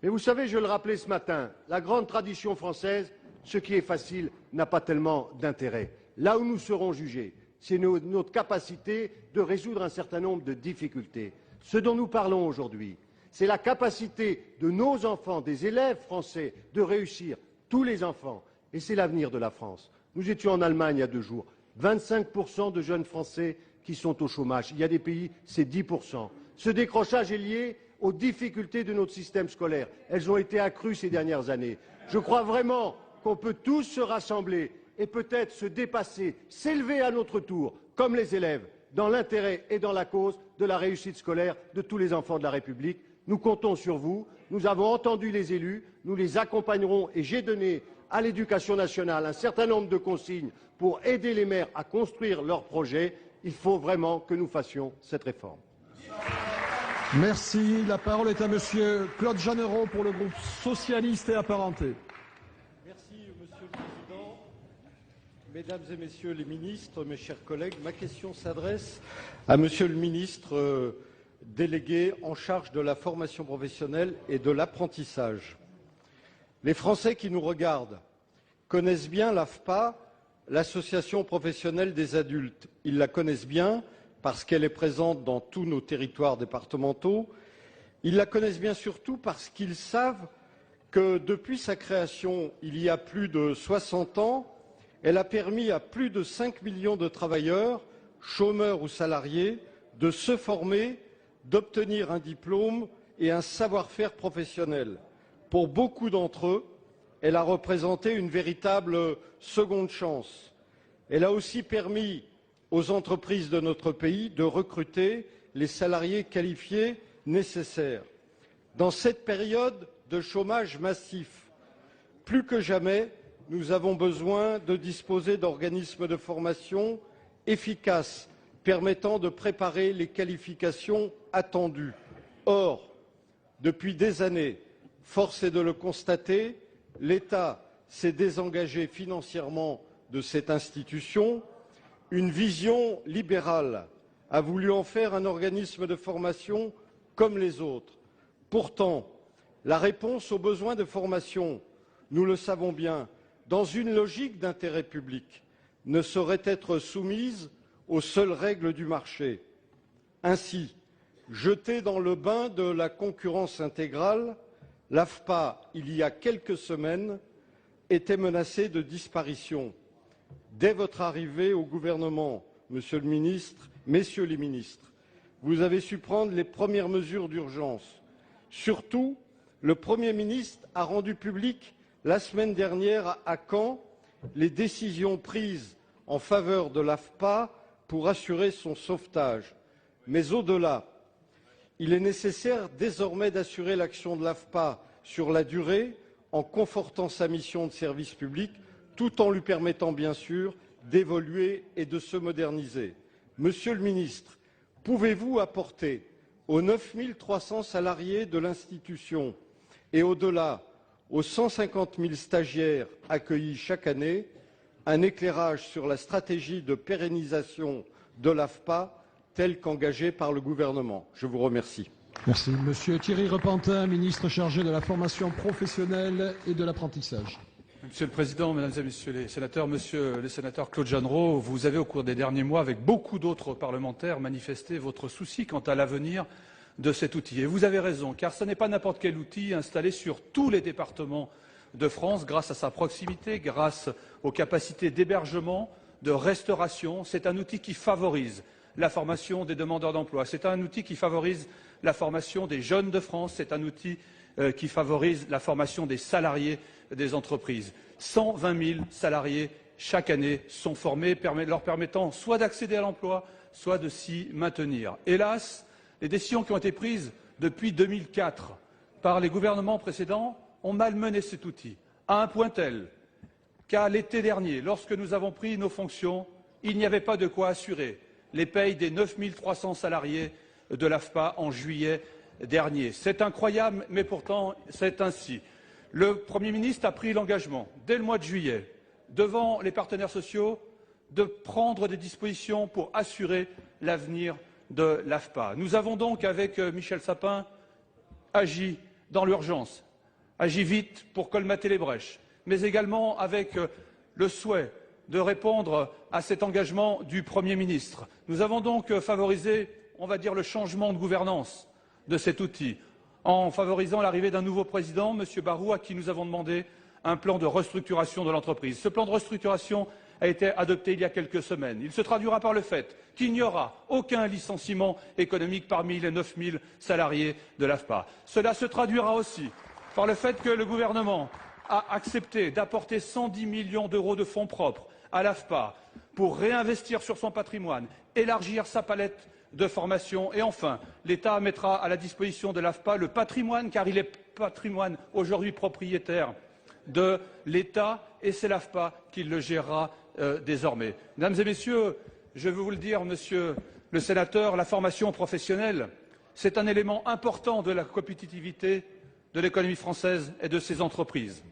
Mais vous savez, je le rappelais ce matin, la grande tradition française, ce qui est facile n'a pas tellement d'intérêt. Là où nous serons jugés, c'est notre capacité de résoudre un certain nombre de difficultés. Ce dont nous parlons aujourd'hui, c'est la capacité de nos enfants, des élèves français, de réussir, tous les enfants, et c'est l'avenir de la France. Nous étions en Allemagne il y a 2 jours, 25% de jeunes Français qui sont au chômage. Il y a des pays, c'est 10%. Ce décrochage est lié aux difficultés de notre système scolaire. Elles ont été accrues ces dernières années. Je crois vraiment qu'on peut tous se rassembler et peut-être se dépasser, s'élever à notre tour, comme les élèves, dans l'intérêt et dans la cause de la réussite scolaire de tous les enfants de la République. Nous comptons sur vous. Nous avons entendu les élus. Nous les accompagnerons et j'ai donné à l'Éducation nationale un certain nombre de consignes pour aider les maires à construire leurs projets. Il faut vraiment que nous fassions cette réforme. Merci. La parole est à Monsieur Claude Jeanneret pour le groupe socialiste et apparenté. Merci, Monsieur le Président. Mesdames et Messieurs les ministres, mes chers collègues, ma question s'adresse à Monsieur le ministre délégué en charge de la formation professionnelle et de l'apprentissage. Les Français qui nous regardent connaissent bien l'AFPA, l'Association professionnelle des adultes. Ils la connaissent bien parce qu'elle est présente dans tous nos territoires départementaux. Ils la connaissent bien surtout parce qu'ils savent que depuis sa création, il y a plus de 60 ans, elle a permis à plus de 5 millions de travailleurs, chômeurs ou salariés, de se former, d'obtenir un diplôme et un savoir-faire professionnel. Pour beaucoup d'entre eux, elle a représenté une véritable seconde chance. Elle a aussi permis aux entreprises de notre pays de recruter les salariés qualifiés nécessaires. Dans cette période de chômage massif, plus que jamais, nous avons besoin de disposer d'organismes de formation efficaces permettant de préparer les qualifications attendues. Or, depuis des années, force est de le constater, l'État s'est désengagé financièrement de cette institution. Une vision libérale a voulu en faire un organisme de formation comme les autres. Pourtant, la réponse aux besoins de formation, nous le savons bien, dans une logique d'intérêt public, ne saurait être soumise aux seules règles du marché. Ainsi, jetée dans le bain de la concurrence intégrale, l'AFPA, il y a quelques semaines, était menacée de disparition. Dès votre arrivée au gouvernement, Monsieur le ministre, Messieurs les ministres, vous avez su prendre les premières mesures d'urgence. Surtout, le Premier ministre a rendu public la semaine dernière à Caen les décisions prises en faveur de l'AFPA pour assurer son sauvetage. Mais au-delà, il est nécessaire désormais d'assurer l'action de l'AFPA sur la durée en confortant sa mission de service public tout en lui permettant bien sûr d'évoluer et de se moderniser. Monsieur le ministre, pouvez-vous apporter aux 9 300 salariés de l'institution et au-delà aux 150 000 stagiaires accueillis chaque année un éclairage sur la stratégie de pérennisation de l'AFPA telle qu'engagée par le gouvernement? Je vous remercie. Merci. Monsieur Thierry Repentin, ministre chargé de la formation professionnelle et de l'apprentissage. Monsieur le Président, Mesdames et Messieurs les sénateurs, Monsieur le sénateur Claude Jeanneret, vous avez au cours des derniers mois, avec beaucoup d'autres parlementaires, manifesté votre souci quant à l'avenir de cet outil. Et vous avez raison, car ce n'est pas n'importe quel outil installé sur tous les départements de France, grâce à sa proximité, grâce aux capacités d'hébergement, de restauration. C'est un outil qui favorise la formation des demandeurs d'emploi. C'est un outil qui favorise la formation des jeunes de France. C'est un outil qui favorise la formation des salariés des entreprises. 120 000 salariés chaque année sont formés, leur permettant soit d'accéder à l'emploi, soit de s'y maintenir. Hélas, les décisions qui ont été prises depuis 2004 par les gouvernements précédents ont malmené cet outil, à un point tel qu'à l'été dernier, lorsque nous avons pris nos fonctions, il n'y avait pas de quoi assurer les payes des 9 300 salariés de l'AFPA en juillet dernier. C'est incroyable, mais pourtant c'est ainsi. Le Premier ministre a pris l'engagement, dès le mois de juillet, devant les partenaires sociaux, de prendre des dispositions pour assurer l'avenir de l'AFPA. Nous avons donc, avec Michel Sapin, agi dans l'urgence, agi vite pour colmater les brèches, mais également avec le souhait de répondre à cet engagement du Premier ministre. Nous avons donc favorisé, on va dire, le changement de gouvernance de cet outil, en favorisant l'arrivée d'un nouveau président, M. Barrot, à qui nous avons demandé un plan de restructuration de l'entreprise. Ce plan de restructuration a été adopté il y a quelques semaines. Il se traduira par le fait qu'il n'y aura aucun licenciement économique parmi les 9 000 salariés de l'AFPA. Cela se traduira aussi par le fait que le gouvernement a accepté d'apporter 110 millions d'euros de fonds propres à l'AFPA pour réinvestir sur son patrimoine, élargir sa palette de formation et enfin, l'État mettra à la disposition de l'AFPA le patrimoine, car il est patrimoine aujourd'hui propriétaire de l'État et c'est l'AFPA qui le gérera désormais. Mesdames et messieurs, je veux vous le dire, monsieur le sénateur, la formation professionnelle, c'est un élément important de la compétitivité de l'économie française et de ses entreprises.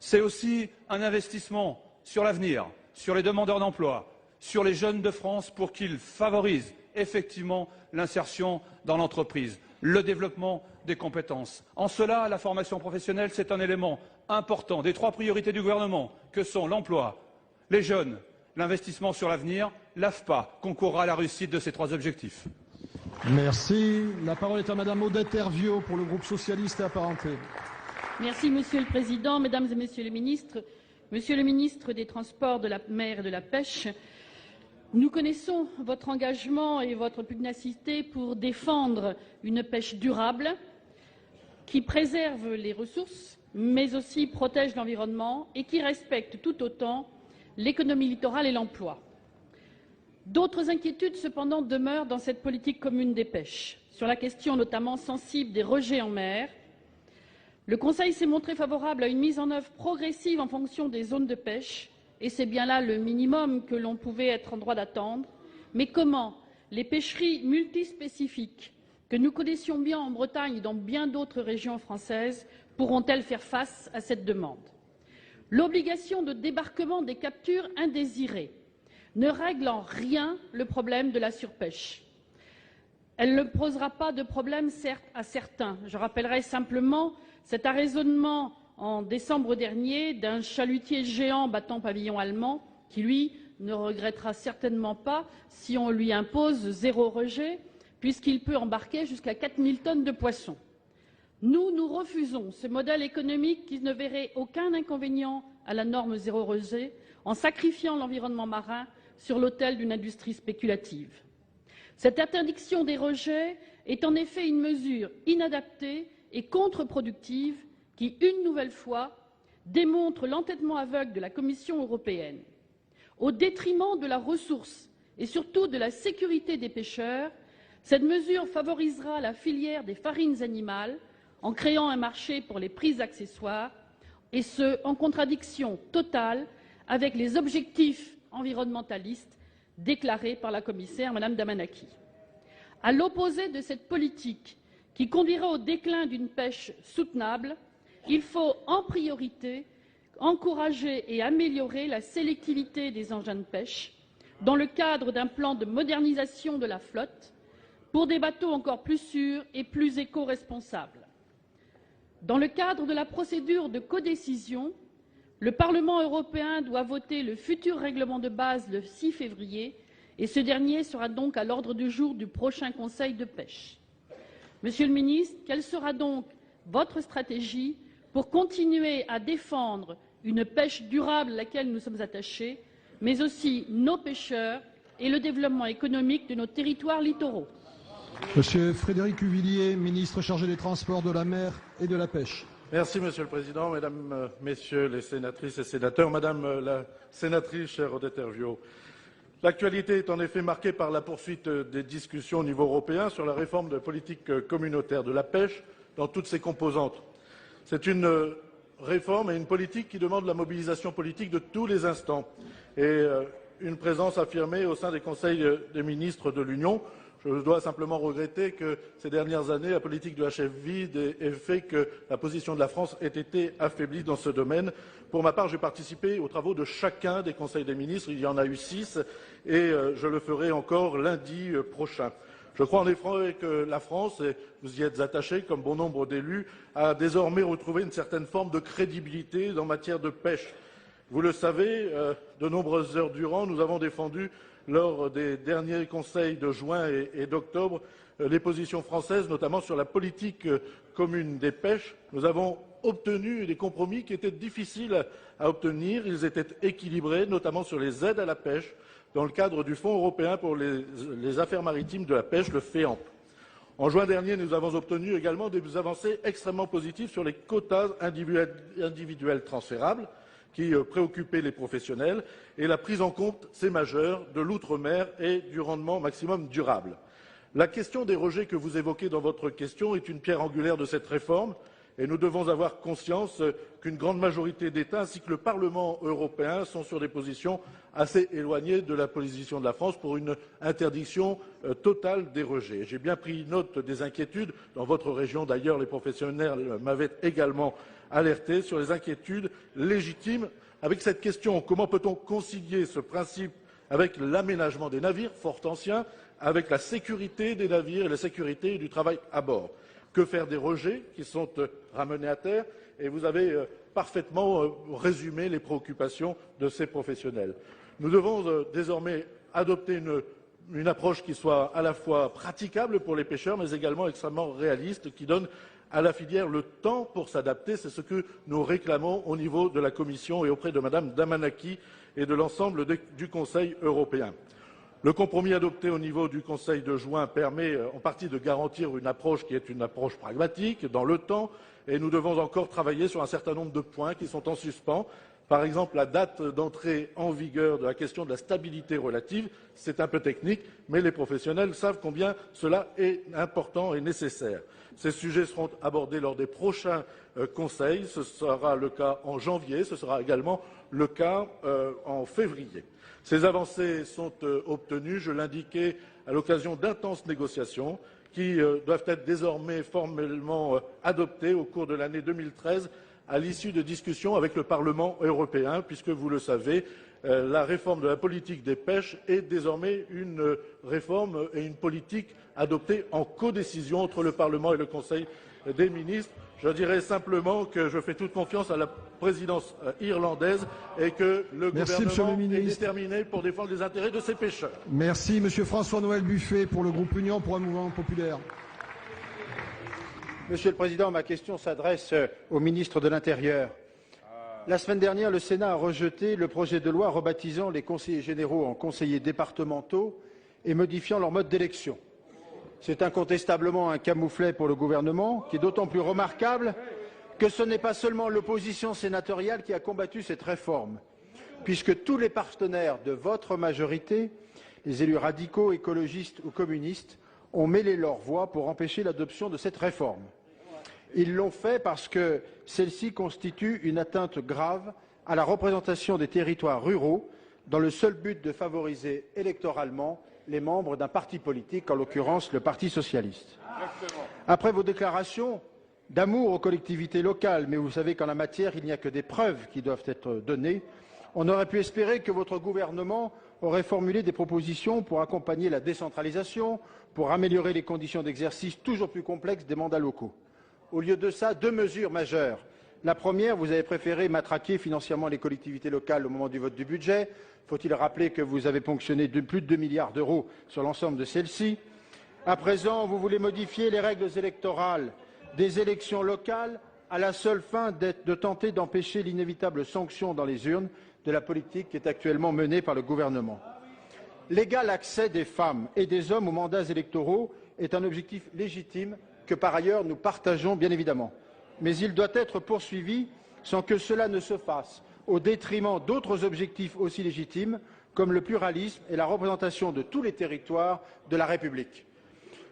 C'est aussi un investissement sur l'avenir, sur les demandeurs d'emploi, sur les jeunes de France pour qu'ils favorisent effectivement l'insertion dans l'entreprise, le développement des compétences. En cela, la formation professionnelle, c'est un élément important des 3 priorités du gouvernement, que sont l'emploi, les jeunes, l'investissement sur l'avenir. L'AFPA concourra à la réussite de ces 3 objectifs. Merci. La parole est à Madame Odette Herviaux pour le groupe socialiste et apparenté. Merci, Monsieur le Président, Mesdames et Messieurs les ministres. Monsieur le ministre des Transports, de la Mer et de la Pêche, nous connaissons votre engagement et votre pugnacité pour défendre une pêche durable qui préserve les ressources, mais aussi protège l'environnement et qui respecte tout autant l'économie littorale et l'emploi. D'autres inquiétudes, cependant, demeurent dans cette politique commune des pêches, sur la question notamment sensible des rejets en mer. Le Conseil s'est montré favorable à une mise en œuvre progressive en fonction des zones de pêche, et c'est bien là le minimum que l'on pouvait être en droit d'attendre. Mais comment les pêcheries multispécifiques que nous connaissions bien en Bretagne et dans bien d'autres régions françaises pourront-elles faire face à cette demande? L'obligation de débarquement des captures indésirées ne règle en rien le problème de la surpêche. Elle ne posera pas de problème, certes, à certains. Je rappellerai simplement cet arraisonnement en décembre dernier d'un chalutier géant battant pavillon allemand qui, lui, ne regrettera certainement pas si on lui impose 0 rejet puisqu'il peut embarquer jusqu'à 4 000 tonnes de poissons. Nous refusons ce modèle économique qui ne verrait aucun inconvénient à la norme 0 rejet en sacrifiant l'environnement marin sur l'autel d'une industrie spéculative. Cette interdiction des rejets est en effet une mesure inadaptée et contre-productive qui, une nouvelle fois, démontre l'entêtement aveugle de la Commission européenne. Au détriment de la ressource et surtout de la sécurité des pêcheurs, cette mesure favorisera la filière des farines animales en créant un marché pour les prix accessoires, et ce, en contradiction totale avec les objectifs environnementalistes déclarés par la commissaire Mme Damanaki. À l'opposé de cette politique qui conduira au déclin d'une pêche soutenable, il faut en priorité encourager et améliorer la sélectivité des engins de pêche dans le cadre d'un plan de modernisation de la flotte pour des bateaux encore plus sûrs et plus éco-responsables. Dans le cadre de la procédure de codécision, le Parlement européen doit voter le futur règlement de base le 6 février et ce dernier sera donc à l'ordre du jour du prochain Conseil de pêche. Monsieur le ministre, quelle sera donc votre stratégie pour continuer à défendre une pêche durable à laquelle nous sommes attachés, mais aussi nos pêcheurs et le développement économique de nos territoires littoraux? Monsieur Frédéric Huvillier, ministre chargé des Transports, de la Mer et de la Pêche. Merci, Monsieur le Président, Mesdames, Messieurs les sénatrices et sénateurs, Madame la sénatrice, chère Odette Herviaux. L'actualité est en effet marquée par la poursuite des discussions au niveau européen sur la réforme de la politique communautaire de la pêche dans toutes ses composantes. C'est une réforme et une politique qui demande la mobilisation politique de tous les instants et une présence affirmée au sein des conseils des ministres de l'Union. Je dois simplement regretter que ces dernières années, la politique de la chef vide ait fait que la position de la France ait été affaiblie dans ce domaine. Pour ma part, j'ai participé aux travaux de chacun des conseils des ministres. Il y en a eu 6 et je le ferai encore lundi prochain. Je crois en effet que la France, et vous y êtes attachés comme bon nombre d'élus, a désormais retrouvé une certaine forme de crédibilité en matière de pêche. Vous le savez, de nombreuses heures durant, nous avons défendu lors des derniers conseils de juin et d'octobre les positions françaises, notamment sur la politique commune des pêches. Nous avons obtenu des compromis qui étaient difficiles à obtenir. Ils étaient équilibrés, notamment sur les aides à la pêche, dans le cadre du Fonds européen pour les affaires maritimes de la pêche, le FEAMP. En juin dernier, nous avons obtenu également des avancées extrêmement positives sur les quotas individuels transférables, qui préoccupaient les professionnels, et la prise en compte, c'est majeur, de l'outre-mer et du rendement maximum durable. La question des rejets que vous évoquez dans votre question est une pierre angulaire de cette réforme, et nous devons avoir conscience qu'une grande majorité d'États ainsi que le Parlement européen sont sur des positions assez éloignées de la position de la France pour une interdiction totale des rejets. J'ai bien pris note des inquiétudes. Dans votre région, d'ailleurs, les professionnels m'avaient également alerté sur les inquiétudes légitimes avec cette question. Comment peut-on concilier ce principe avec l'aménagement des navires, fort anciens, avec la sécurité des navires et la sécurité du travail à bord? Que faire des rejets qui sont ramenés à terre? Et vous avez parfaitement résumé les préoccupations de ces professionnels. Nous devons désormais adopter une approche qui soit à la fois praticable pour les pêcheurs, mais également extrêmement réaliste, qui donne à la filière le temps pour s'adapter. C'est ce que nous réclamons au niveau de la Commission et auprès de Mme Damanaki et de l'ensemble du Conseil européen. Le compromis adopté au niveau du Conseil de juin permet en partie de garantir une approche qui est une approche pragmatique dans le temps, et nous devons encore travailler sur un certain nombre de points qui sont en suspens. Par exemple, la date d'entrée en vigueur de la question de la stabilité relative, c'est un peu technique, mais les professionnels savent combien cela est important et nécessaire. Ces sujets seront abordés lors des prochains conseils. Ce sera le cas en janvier, ce sera également le cas en février. Ces avancées sont obtenues, je l'indiquais, à l'occasion d'intenses négociations qui doivent être désormais formellement adoptées au cours de l'année 2013 à l'issue de discussions avec le Parlement européen, puisque vous le savez, la réforme de la politique des pêches est désormais une réforme et une politique adoptée en codécision entre le Parlement et le Conseil des ministres. Je dirais simplement que je fais toute confiance à la présidence irlandaise et que le gouvernement est déterminé pour défendre les intérêts de ses pêcheurs. Merci, Monsieur François-Noël Buffet, pour le groupe Union pour un mouvement populaire. Monsieur le Président, ma question s'adresse au ministre de l'Intérieur. La semaine dernière, le Sénat a rejeté le projet de loi rebaptisant les conseillers généraux en conseillers départementaux et modifiant leur mode d'élection. C'est incontestablement un camouflet pour le gouvernement, qui est d'autant plus remarquable que ce n'est pas seulement l'opposition sénatoriale qui a combattu cette réforme, puisque tous les partenaires de votre majorité, les élus radicaux, écologistes ou communistes, ont mêlé leur voix pour empêcher l'adoption de cette réforme. Ils l'ont fait parce que celle-ci constitue une atteinte grave à la représentation des territoires ruraux, dans le seul but de favoriser électoralement les membres d'un parti politique, en l'occurrence le Parti socialiste. Après vos déclarations d'amour aux collectivités locales, mais vous savez qu'en la matière, il n'y a que des preuves qui doivent être données, on aurait pu espérer que votre gouvernement aurait formulé des propositions pour accompagner la décentralisation, pour améliorer les conditions d'exercice toujours plus complexes des mandats locaux. Au lieu de ça, deux mesures majeures. La première, vous avez préféré matraquer financièrement les collectivités locales au moment du vote du budget. Faut-il rappeler que vous avez ponctionné plus de 2 milliards d'euros sur l'ensemble de celles-ci. À présent, vous voulez modifier les règles électorales des élections locales à la seule fin de tenter d'empêcher l'inévitable sanction dans les urnes de la politique qui est actuellement menée par le gouvernement. L'égal accès des femmes et des hommes aux mandats électoraux est un objectif légitime que par ailleurs nous partageons bien évidemment. Mais il doit être poursuivi sans que cela ne se fasse au détriment d'autres objectifs aussi légitimes comme le pluralisme et la représentation de tous les territoires de la République.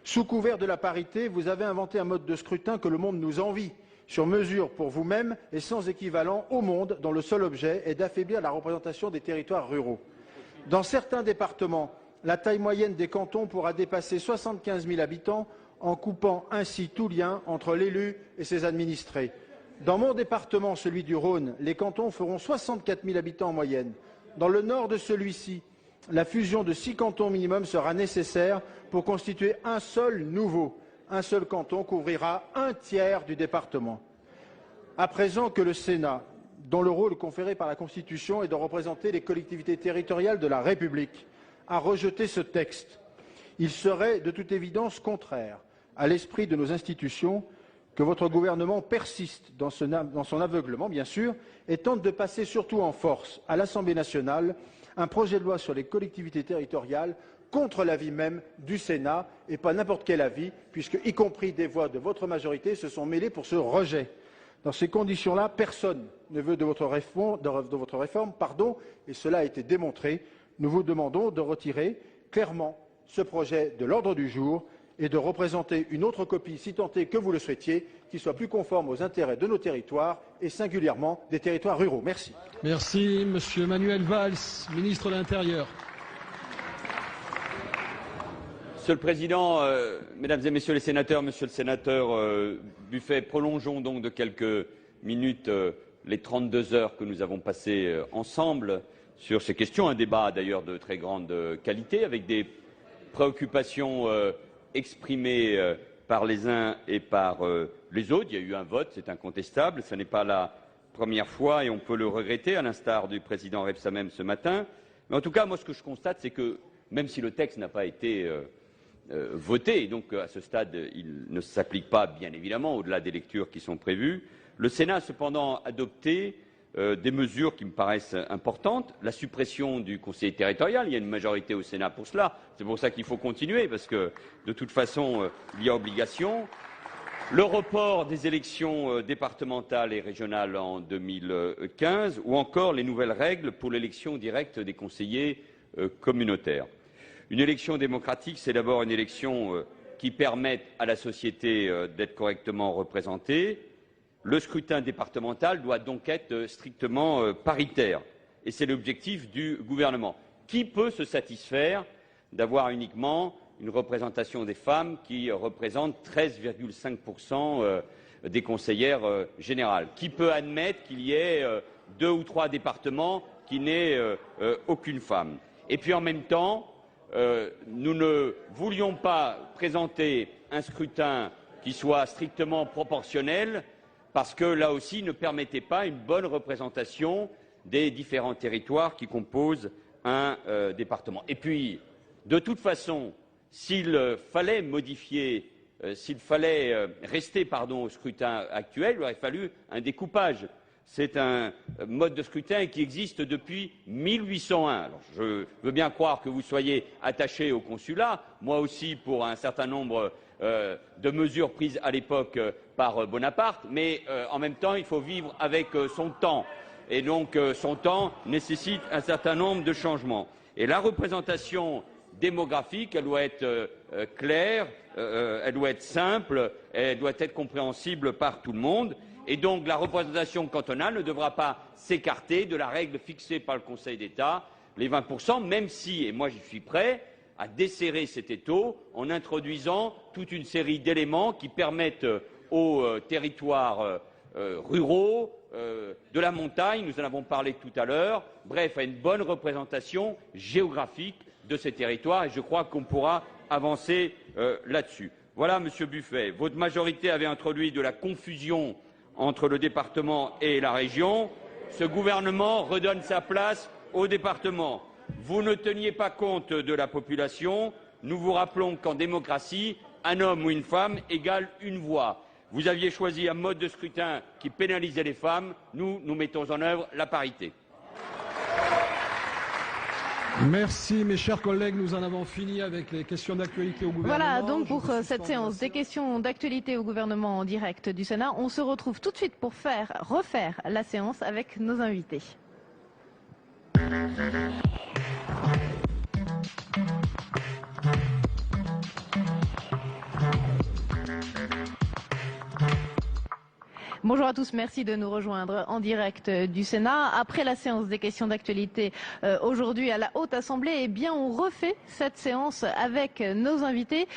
Sous couvert de la parité, vous avez inventé un mode de scrutin que le monde nous envie, sur mesure pour vous-même et sans équivalent au monde, dont le seul objet est d'affaiblir la représentation des territoires ruraux. Dans certains départements, la taille moyenne des cantons pourra dépasser 75 000 habitants en coupant ainsi tout lien entre l'élu et ses administrés. Dans mon département, celui du Rhône, les cantons feront 64 000 habitants en moyenne. Dans le nord de celui-ci, la fusion de 6 cantons minimum sera nécessaire pour constituer un seul nouveau. Un seul canton couvrira un tiers du département. À présent que le Sénat, dont le rôle conféré par la Constitution est de représenter les collectivités territoriales de la République, a rejeté ce texte, il serait de toute évidence contraire à l'esprit de nos institutions que votre gouvernement persiste dans son aveuglement, bien sûr, et tente de passer surtout en force à l'Assemblée nationale un projet de loi sur les collectivités territoriales contre l'avis même du Sénat, et pas n'importe quel avis, puisque, y compris des voix de votre majorité, se sont mêlés pour ce rejet. Dans ces conditions-là, personne ne veut de votre réforme, et cela a été démontré. Nous vous demandons de retirer clairement ce projet de l'ordre du jour et de représenter une autre copie, si tant est que vous le souhaitiez, qui soit plus conforme aux intérêts de nos territoires et singulièrement des territoires ruraux. Merci. Merci. Monsieur Manuel Valls, ministre de l'Intérieur. Monsieur le Président, Mesdames et Messieurs les sénateurs, Monsieur le sénateur Buffet, prolongeons donc de quelques minutes les 32 heures que nous avons passées ensemble sur ces questions. Un débat d'ailleurs de très grande qualité, avec des préoccupations exprimées par les uns et par les autres. Il y a eu un vote, c'est incontestable. Ce n'est pas la première fois et on peut le regretter, à l'instar du président Rebsamen ce matin. Mais en tout cas, moi, ce que je constate, c'est que même si le texte n'a pas été voté, et donc à ce stade, il ne s'applique pas, bien évidemment, au-delà des lectures qui sont prévues, le Sénat a cependant adopté des mesures qui me paraissent importantes. La suppression du conseiller territorial, il y a une majorité au Sénat pour cela. C'est pour ça qu'il faut continuer, parce que de toute façon, il y a obligation. Le report des élections départementales et régionales en 2015, ou encore les nouvelles règles pour l'élection directe des conseillers communautaires. Une élection démocratique, c'est d'abord une élection qui permette à la société d'être correctement représentée. Le scrutin départemental doit donc être strictement paritaire, et c'est l'objectif du gouvernement. Qui peut se satisfaire d'avoir uniquement une représentation des femmes qui représente 13,5% des conseillères générales? Qui peut admettre qu'il y ait 2 ou 3 départements qui n'aient aucune femme? Et puis en même temps, nous ne voulions pas présenter un scrutin qui soit strictement proportionnel, parce que là aussi ne permettait pas une bonne représentation des différents territoires qui composent un département. Et puis, de toute façon, s'il fallait modifier, s'il fallait rester au scrutin actuel, il aurait fallu un découpage. C'est un mode de scrutin qui existe depuis 1801. Alors, je veux bien croire que vous soyez attachés au consulat, moi aussi pour un certain nombre de mesures prises à l'époque par Bonaparte, mais en même temps, il faut vivre avec son temps. Et donc, son temps nécessite un certain nombre de changements. Et la représentation démographique, elle doit être claire, elle doit être simple, elle doit être compréhensible par tout le monde. Et donc, la représentation cantonale ne devra pas s'écarter de la règle fixée par le Conseil d'État, les 20%, même si, et moi j'y suis prêt, à desserrer cet étau en introduisant toute une série d'éléments qui permettent aux territoires ruraux, de la montagne, nous en avons parlé tout à l'heure, bref, à une bonne représentation géographique de ces territoires, et je crois qu'on pourra avancer là-dessus. Voilà, Monsieur Buffet, votre majorité avait introduit de la confusion entre le département et la région. Ce gouvernement redonne sa place au département. Vous ne teniez pas compte de la population. Nous vous rappelons qu'en démocratie, un homme ou une femme égale une voix. Vous aviez choisi un mode de scrutin qui pénalisait les femmes. Nous mettons en œuvre la parité. Merci mes chers collègues, nous en avons fini avec les questions d'actualité au gouvernement. Voilà donc pour cette séance des questions d'actualité au gouvernement en direct du Sénat. On se retrouve tout de suite pour refaire la séance avec nos invités. Bonjour à tous, merci de nous rejoindre en direct du Sénat. Après la séance des questions d'actualité aujourd'hui à la Haute Assemblée, eh bien on refait cette séance avec nos invités.